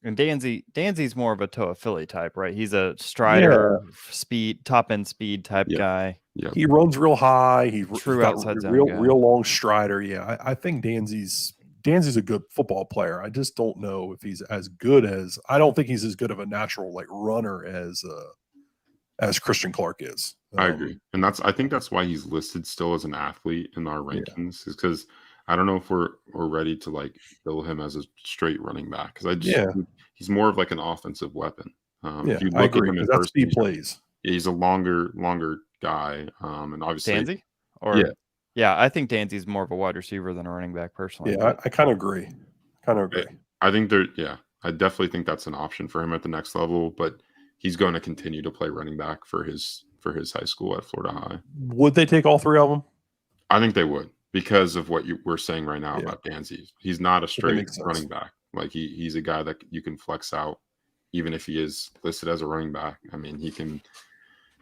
[SPEAKER 2] And Danzy's more of a Toa Philly type, right? He's a strider, speed, top end speed type guy.
[SPEAKER 3] Yeah,
[SPEAKER 1] he runs real high. He's
[SPEAKER 2] true outside zone,
[SPEAKER 1] real long strider. Yeah, I think Danzy's a good football player. I just don't know if he's as good as. I don't think he's as good of a natural runner as Christian Clark is.
[SPEAKER 3] I agree, and I think that's why he's listed still as an athlete in our rankings, is because I don't know if we're ready to bill him as a straight running back, because think he's more of like an offensive weapon. If you look at him in person,
[SPEAKER 1] he plays.
[SPEAKER 3] He's a longer guy, and obviously
[SPEAKER 2] Danzy, I think Danzy's more of a wide receiver than a running back personally.
[SPEAKER 1] Yeah, I kind of agree.
[SPEAKER 3] I think I definitely think that's an option for him at the next level, but he's going to continue to play running back for his high school at Florida High.
[SPEAKER 1] Would they take all three of them?
[SPEAKER 3] I think they would, because of what you were saying right now about Danzy. He's not a straight running back. Like, he's a guy that you can flex out, even if he is listed as a running back. I mean, he can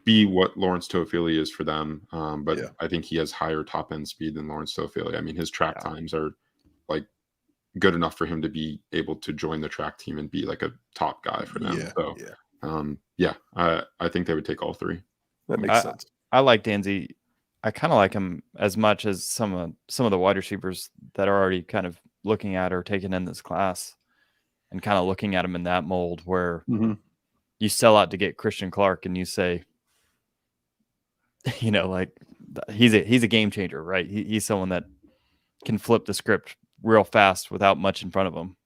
[SPEAKER 3] be what Lawrence Toafili is for them, but I think he has higher top end speed than Lawrence Toafili. I mean, his track times are good enough for him to be able to join the track team and be like a top guy for them. I think they would take all three.
[SPEAKER 1] That makes sense.
[SPEAKER 2] I like Danzy. I kind of like him as much as some of the wide receivers that are already kind of looking at or taking in this class, and kind of looking at him in that mold where you sell out to get Christian Clark and you say, like he's a game changer, right? He's someone that can flip the script real fast without much in front of him.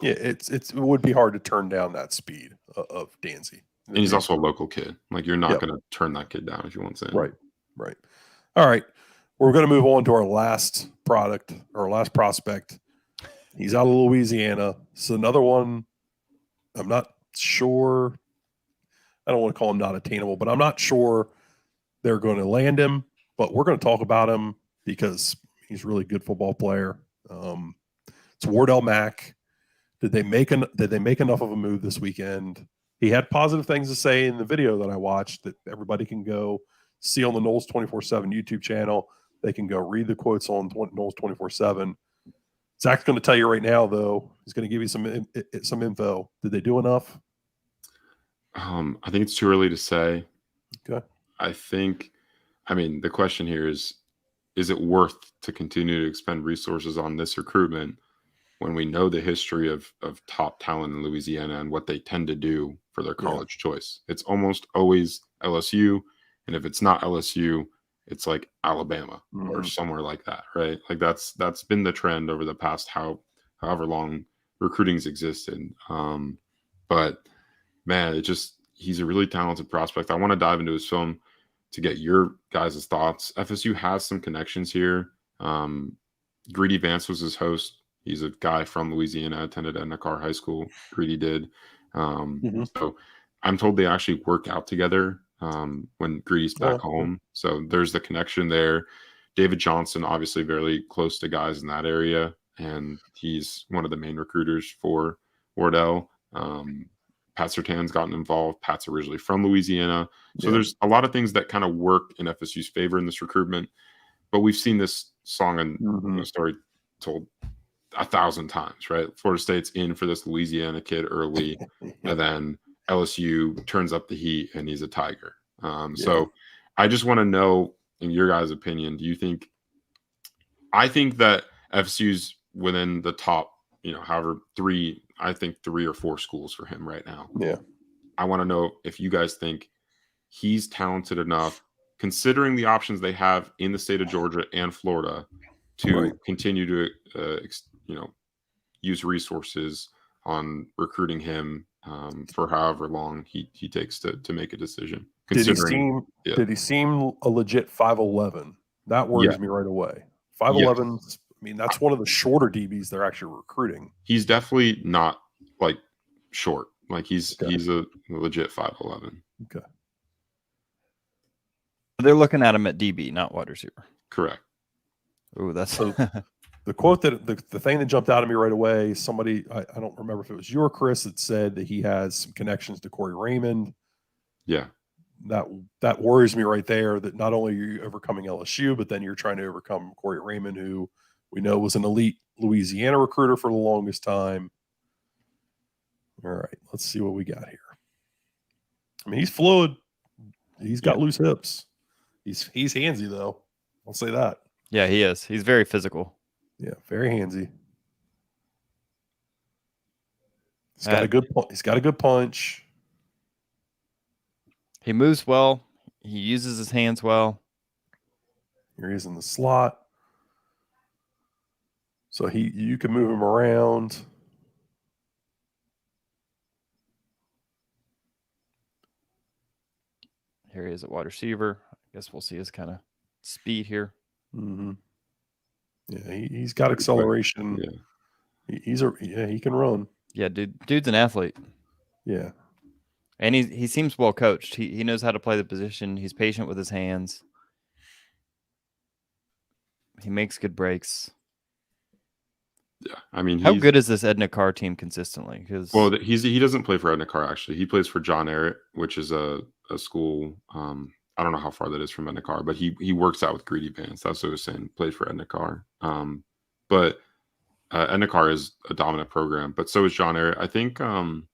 [SPEAKER 1] Yeah, it would be hard to turn down that speed of Danzy.
[SPEAKER 3] And he's also a local kid. Like, you're not going to turn that kid down if you want to.
[SPEAKER 1] Right. All right. We're going to move on to our last product, or last prospect. He's out of Louisiana. So another one, I'm not sure. I don't want to call him not attainable, but I'm not sure they're going to land him. But we're going to talk about him because he's a really good football player. It's Wardell Mack. Did they make enough of a move this weekend? He had positive things to say in the video that I watched that everybody can go see on the Knowles 24/7 YouTube channel. They can go read the quotes on Knowles 24/7. Zach's going to tell you right now, though. He's going to give you some info. Did they do enough?
[SPEAKER 3] I think it's too early to say.
[SPEAKER 1] Okay.
[SPEAKER 3] The question here is it worth to continue to expend resources on this recruitment when we know the history of top talent in Louisiana and what they tend to do for their college choice? It's almost always LSU. And if it's not LSU, it's like Alabama or somewhere like that, right? Like that's been the trend over the past however long recruiting's existed. But man, he's a really talented prospect. I want to dive into his film to get your guys' thoughts. FSU has some connections here. Greedy Vance was his host. He's a guy from Louisiana, attended Edna Carr High School. Greedy did. So I'm told they actually work out together when Greedy's back home. So there's the connection there. David Johnson, obviously very close to guys in that area, and he's one of the main recruiters for Wardell. Pat Surtain's gotten involved. Pat's originally from Louisiana. So there's a lot of things that kind of work in FSU's favor in this recruitment. But we've seen this song and story told 1,000 times, right? Florida State's in for this Louisiana kid early, and then LSU turns up the heat and he's a Tiger. So I just want to know, in your guys' opinion, I think that FSU's within the top, three or four schools for him right now.
[SPEAKER 1] Yeah.
[SPEAKER 3] I want to know if you guys think he's talented enough, considering the options they have in the state of Georgia and Florida, to continue to use resources on recruiting him for however long he takes to make a decision.
[SPEAKER 1] Did he seem a legit 5'11"? That worries me right away. 5'11", that's one of the shorter DBs they're actually recruiting.
[SPEAKER 3] He's definitely not like short. Like he's a legit 5'11".
[SPEAKER 1] Okay.
[SPEAKER 2] They're looking at him at DB, not wide receiver.
[SPEAKER 3] Correct.
[SPEAKER 2] Oh, that's
[SPEAKER 1] so. The quote that the thing that jumped out at me right away, somebody, I don't remember if it was you or Chris, that said that he has some connections to Corey Raymond.
[SPEAKER 3] Yeah.
[SPEAKER 1] That worries me right there, that not only are you overcoming LSU, but then you're trying to overcome Corey Raymond, who we know was an elite Louisiana recruiter for the longest time. All right, let's see what we got here. He's fluid. He's got loose hips. He's handsy, though. I'll say that.
[SPEAKER 2] Yeah, he is. He's very physical.
[SPEAKER 1] Yeah, very handsy. He's got a good punch.
[SPEAKER 2] He moves well. He uses his hands well.
[SPEAKER 1] Here he's in the slot. So you can move him around.
[SPEAKER 2] Here he is at wide receiver. I guess we'll see his kind of speed here.
[SPEAKER 1] Mm-hmm. Yeah, he's got acceleration. Yeah. He can run.
[SPEAKER 2] Yeah, dude's an athlete.
[SPEAKER 1] Yeah.
[SPEAKER 2] And he seems well coached. He knows how to play the position. He's patient with his hands. He makes good breaks.
[SPEAKER 3] Yeah,
[SPEAKER 2] how good is this Edna Carr team consistently?
[SPEAKER 3] He doesn't play for Edna Carr, actually. He plays for John Ehret, which is a school. I don't know how far that is from Edna Carr, but he works out with Greedy Vance. That's what I was saying. Plays for Edna Carr. But Edna Carr is a dominant program, but so is John Ehret. I think I'm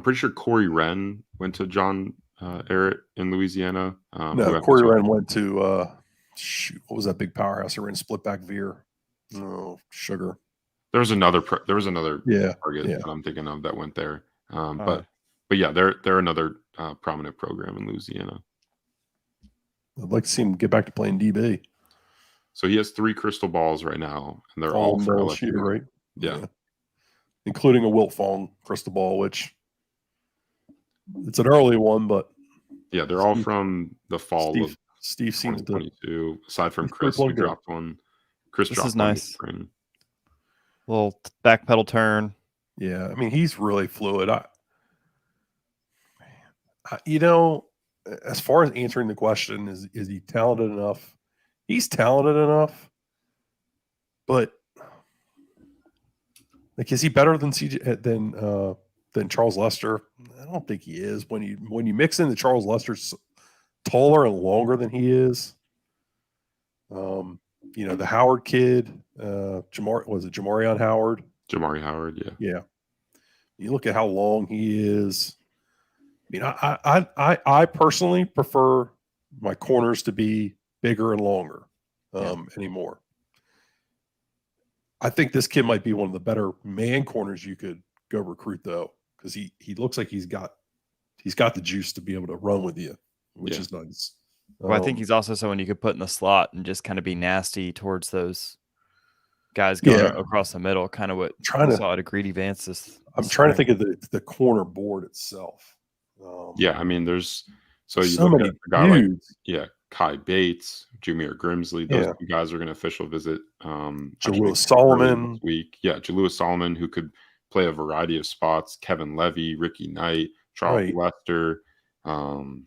[SPEAKER 3] pretty sure Corey Wren went to John Eric in Louisiana.
[SPEAKER 1] No, Corey Wren went to what was that big powerhouse? They ran split back veer. No, Sugar.
[SPEAKER 3] There was another target
[SPEAKER 1] yeah.
[SPEAKER 3] that I'm thinking of that went there. But yeah, they're another prominent program in Louisiana.
[SPEAKER 1] I'd like to see him get back to playing DB.
[SPEAKER 3] So he has 3 crystal balls right now, and they're all for LSU,
[SPEAKER 1] right?
[SPEAKER 3] Yeah.
[SPEAKER 1] Including a Wilt Fong crystal ball, which it's an early one, but
[SPEAKER 3] yeah, they're all from the fall of
[SPEAKER 1] Steve seems
[SPEAKER 3] 2022. Aside from Chris, who dropped one. Chris
[SPEAKER 2] this
[SPEAKER 3] dropped
[SPEAKER 2] is nice. Little back pedal turn.
[SPEAKER 1] Yeah, I mean he's really fluid. As far as answering the question, is he talented enough? He's talented enough, but like, is he better than than Charles Lester? I don't think he is. When you mix in the Charles Lester's taller and longer than he is, the Howard kid, Jamarion Howard?
[SPEAKER 3] Jamari Howard, yeah.
[SPEAKER 1] Yeah. You look at how long he is. I mean, I personally prefer my corners to be bigger and longer anymore. I think this kid might be one of the better man corners you could go recruit, though, because he looks like he's got the juice to be able to run with you, which is nice.
[SPEAKER 2] Well, I think he's also someone you could put in the slot and just kind of be nasty towards those guys going across the middle, kind of what we saw at a Greedy Vance.
[SPEAKER 1] I'm trying to think of the corner board itself.
[SPEAKER 3] I mean, there's
[SPEAKER 1] so many dudes.
[SPEAKER 3] Like, Kai Bates, Jameer Grimsley. Those guys are going to official visit.
[SPEAKER 1] Jalewis Solomon
[SPEAKER 3] this week. Yeah, Jalewis Solomon, who could play a variety of spots. Kevin Levy, Ricky Knight, Charles Lester. Trying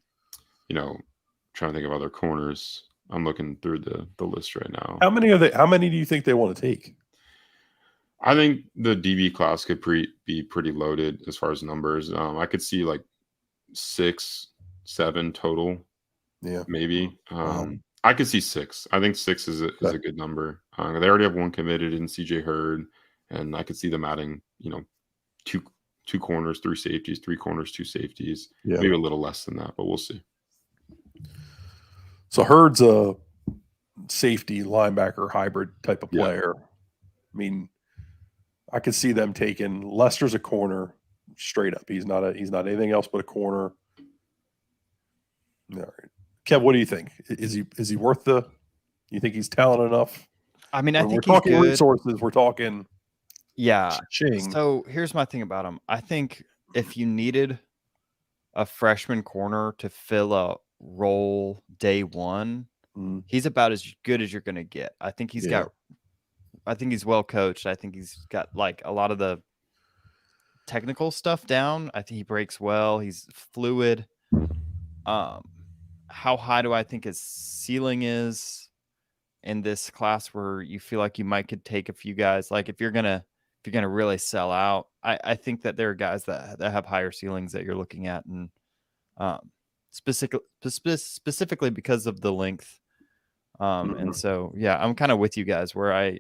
[SPEAKER 3] to think of other corners. I'm looking through the list right now.
[SPEAKER 1] How many do you think they want to take?
[SPEAKER 3] I think the DB class could be pretty loaded as far as numbers. I could see like 6, 7 total.
[SPEAKER 1] Yeah,
[SPEAKER 3] maybe. I could see 6. I think 6 is a good number. They already have 1 committed in CJ Hurd, and I could see them adding, 2 corners, 3 safeties, 3 corners, 2 safeties. Yeah. Maybe a little less than that, but we'll see.
[SPEAKER 1] So Hurd's a safety linebacker hybrid type of player. I mean, I could see them taking Lester's a corner straight up. He's not anything else but a corner. All right. Kev, what do you think? Is he worth you think he's talented enough?
[SPEAKER 2] I mean, I think
[SPEAKER 1] we're talking resources. We're talking.
[SPEAKER 2] Yeah.
[SPEAKER 1] Ching.
[SPEAKER 2] So here's my thing about him. I think if you needed a freshman corner to fill a role day one, he's about as good as you're going to get. I think he's well coached. I think he's got like a lot of the technical stuff down. I think he breaks well. He's fluid. How high do I think his ceiling is in this class where you feel like you could take a few guys? Like if you're gonna really sell out, I think that there are guys that have higher ceilings that you're looking at, and specifically because of the length. And so I'm kind of with you guys where I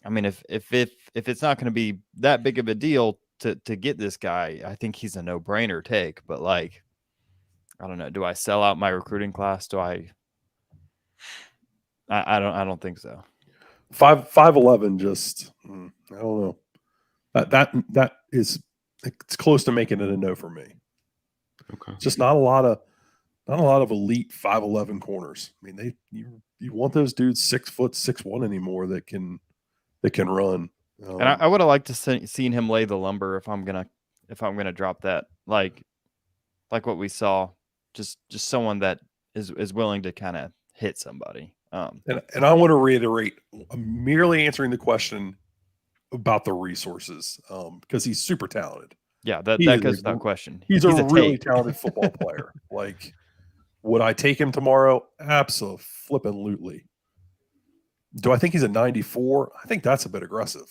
[SPEAKER 2] mean if it's not going to be that big of a deal to get this guy, I think he's a no-brainer take. But like, I don't know. Do I sell out my recruiting class? Do I don't think so.
[SPEAKER 1] 5'11", just I don't know. That is, it's close to making it a no for me.
[SPEAKER 3] Okay.
[SPEAKER 1] Just not a lot of elite 5'11" corners. I mean, you want those dudes 6 foot 6'1" anymore that can run.
[SPEAKER 2] And I would have liked to seen him lay the lumber if I'm gonna drop that, like what we saw, just someone that is willing to kind of hit somebody.
[SPEAKER 1] And I want to reiterate, I'm merely answering the question about the resources, because he's super talented.
[SPEAKER 2] Yeah, that goes without question.
[SPEAKER 1] He's a really talented football player. Like, would I take him tomorrow? Absolutely. Do I think he's a 94? I think that's a bit aggressive.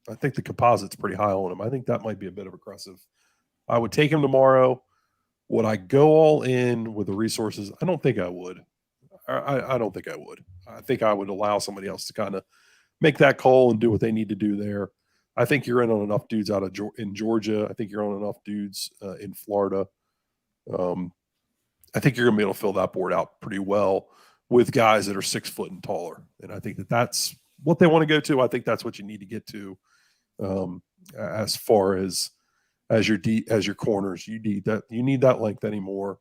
[SPEAKER 1] I think the composite's pretty high on him. I think that might be a bit of aggressive. I would take him tomorrow. Would I go all in with the resources? I don't think I would. I don't think I would. I think I would allow somebody else to kind of make that call and do what they need to do there. I think you're in on enough dudes in Georgia. I think you're on enough dudes in Florida. I think you're going to be able to fill that board out pretty well with guys that are 6 foot and taller. And I think that that's what they want to go to. I think that's what you need to get to as far as your corners. You need that length anymore.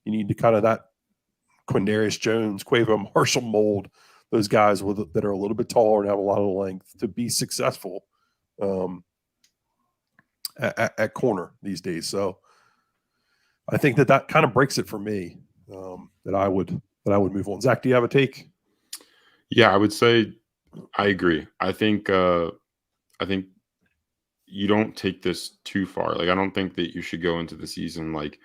[SPEAKER 1] You need to kind of that Quindarius Jones, Quavo Marshall mold, those guys that are a little bit taller and have a lot of length to be successful at corner these days. So I think that kind of breaks it for me. That I would move on. Zach, do you have a take?
[SPEAKER 3] Yeah, I would say I agree. I think you don't take this too far. Like, I don't think that you should go into the season like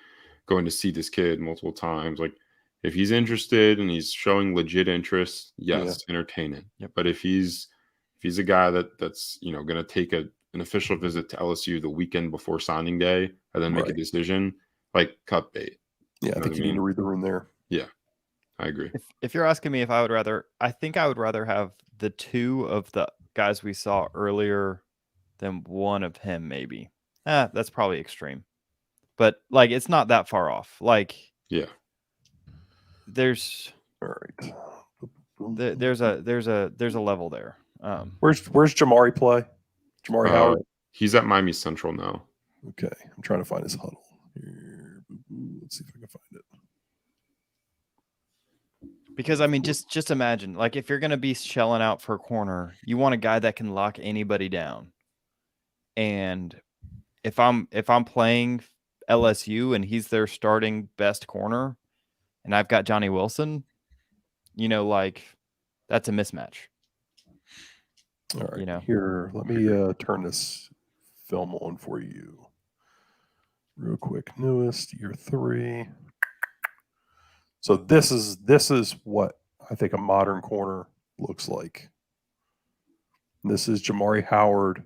[SPEAKER 3] going to see this kid multiple times. Like, if he's interested and he's showing legit interest, yes, entertain it.
[SPEAKER 2] Yep.
[SPEAKER 3] But if he's a guy that's going to take an official visit to LSU the weekend before signing day and then make a decision, like, cut bait.
[SPEAKER 1] Yeah, I think you need to read the room there.
[SPEAKER 3] Yeah, I agree.
[SPEAKER 2] If you're asking me if I think I would rather have the 2 of the guys we saw earlier than 1 of him, maybe. That's probably extreme. But like, it's not that far off. Like,
[SPEAKER 3] yeah.
[SPEAKER 2] There's
[SPEAKER 1] all right.
[SPEAKER 2] There's a level there.
[SPEAKER 1] Where's Jamari play? Jamari Howard.
[SPEAKER 3] He's at Miami Central now.
[SPEAKER 1] Okay, I'm trying to find his huddle here. Let's see if I can find it.
[SPEAKER 2] Because I mean, just imagine, like, if you're going to be shelling out for a corner, you want a guy that can lock anybody down. And if I'm playing LSU and he's their starting best corner, and I've got Johnny Wilson, like, that's a mismatch.
[SPEAKER 1] All right, here, let me turn this film on for you real quick. Newest, year 3. So this is what I think a modern corner looks like. This is Jamari Howard.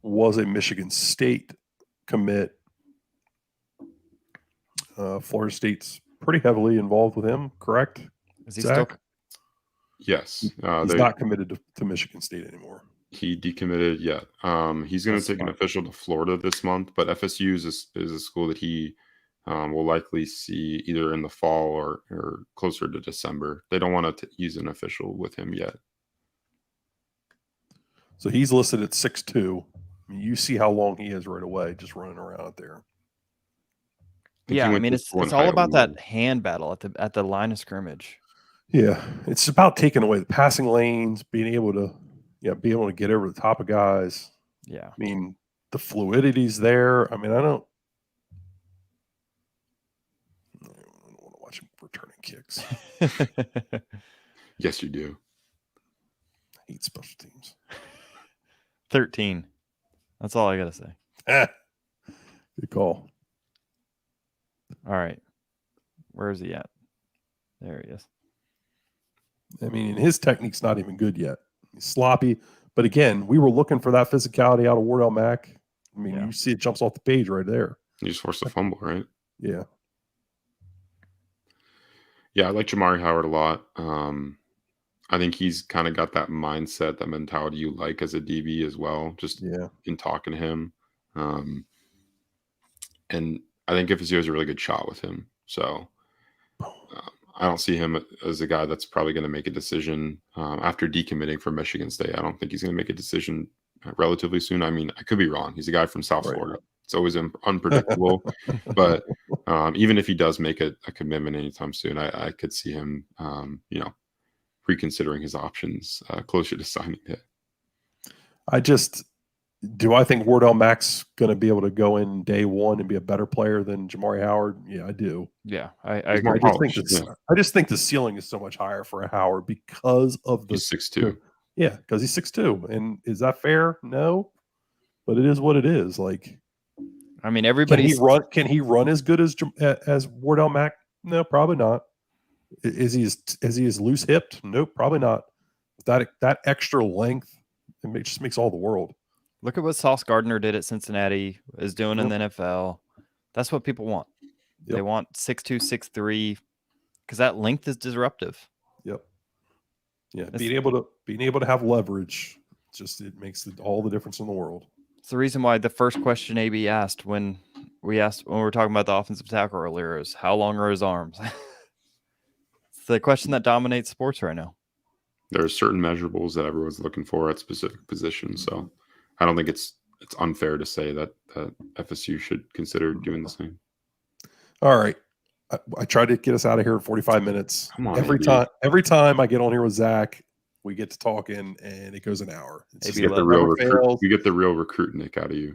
[SPEAKER 1] Was a Michigan State commit. Florida State's pretty heavily involved with him, correct?
[SPEAKER 2] Is he still?
[SPEAKER 3] Yes.
[SPEAKER 1] He's not committed to Michigan State anymore.
[SPEAKER 3] He decommitted, yeah. He's going to take an official to Florida this month, but FSU is a school that he will likely see either in the fall or closer to December. They don't want to use an official with him yet.
[SPEAKER 1] So he's listed at 6'2". I mean, you see how long he is right away, just running around out there.
[SPEAKER 2] Yeah, I mean, it's all about that hand battle at the line of scrimmage.
[SPEAKER 1] Yeah, it's about taking away the passing lanes, being able to get over the top of guys.
[SPEAKER 2] Yeah,
[SPEAKER 1] I mean, the fluidity's there. I mean, I don't want to watch him returning kicks.
[SPEAKER 3] Yes, you do.
[SPEAKER 1] I hate special teams.
[SPEAKER 2] 13. That's all I gotta say.
[SPEAKER 1] Good call.
[SPEAKER 2] All right. Where is he at? There he is.
[SPEAKER 1] I mean, his technique's not even good yet. He's sloppy. But again, we were looking for that physicality out of Wardell Mack. I mean, you see it jumps off the page right there.
[SPEAKER 3] You just forced a fumble, right?
[SPEAKER 1] Yeah.
[SPEAKER 3] Yeah, I like Jamari Howard a lot. I think he's kind of got that mindset, that mentality you like as a DB as well, just in talking to him. And I think FSU has a really good shot with him. So I don't see him as a guy that's probably going to make a decision after decommitting from Michigan State. I don't think he's going to make a decision relatively soon. I mean, I could be wrong. He's a guy from South Florida. It's always unpredictable. But even if he does make a commitment anytime soon, I could see him, reconsidering his options closer to signing day.
[SPEAKER 1] Do I think Wardell Mack's going to be able to go in day one and be a better player than Jamari Howard? Yeah, I do.
[SPEAKER 2] Yeah, I agree.
[SPEAKER 1] I just think the ceiling is so much higher for a Howard because of
[SPEAKER 3] he's 6'2".
[SPEAKER 1] Yeah, because he's 6'2". And is that fair? No, but it is what it is. Like,
[SPEAKER 2] I mean, everybody's
[SPEAKER 1] Can he run as good as Wardell Mack? No, probably not. Is he as loose hipped? Nope, probably not. That extra length, it just makes all the world.
[SPEAKER 2] Look at what Sauce Gardner did at Cincinnati, is doing in the NFL. That's what people want. Yep. They want 6'2", 6'3", because that length is disruptive.
[SPEAKER 1] Yep. Yeah, being able to have leverage, it makes all the difference in the world.
[SPEAKER 2] It's the reason why the first question AB asked when we asked when we were talking about the offensive tackle earlier is how long are his arms? It's the question that dominates sports right now.
[SPEAKER 3] There are certain measurables that everyone's looking for at specific positions. So I don't think it's unfair to say that FSU should consider doing the same.
[SPEAKER 1] All right. I tried to get us out of here in 45 minutes.
[SPEAKER 3] Come on,
[SPEAKER 1] every time I get on here with Zach, we get to talking and it goes an hour.
[SPEAKER 3] We get the real recruit Nick out of you.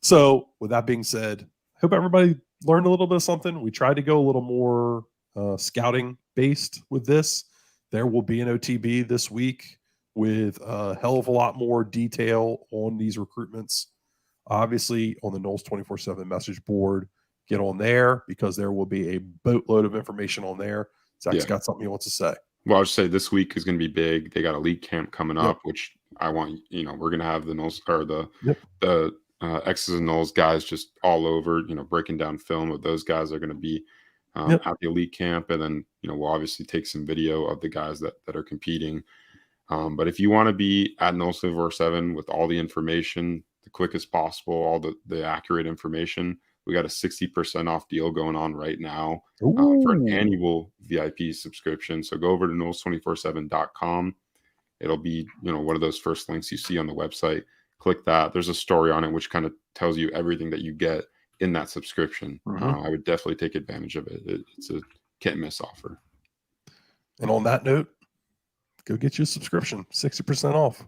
[SPEAKER 1] So with that being said, hope everybody learned a little bit of something. We tried to go a little more scouting based with this. There will be an OTB this week with a hell of a lot more detail on these recruitments. Obviously on the Knowles 24/7 message board, get on there because there will be a boatload of information on there. Zach's got something he wants to say.
[SPEAKER 3] Well, I'll just say this week is going to be big. They got a league camp coming up, which I want, we're going to have the Knowles or the X's and Knowles guys just all over, breaking down film of those guys are going to be at the elite camp. And then, we'll obviously take some video of the guys that are competing. But if you want to be at Knowles 24/7 with all the information, the quickest possible, all the accurate information, we got a 60% off deal going on right now for an annual VIP subscription. So go over to Knowles247.com. It'll be, one of those first links you see on the website. Click that. There's a story on it, which kind of tells you everything that you get in that subscription. I would definitely take advantage of it. It's a can't miss offer.
[SPEAKER 1] And on that note, go get you a subscription, 60% off.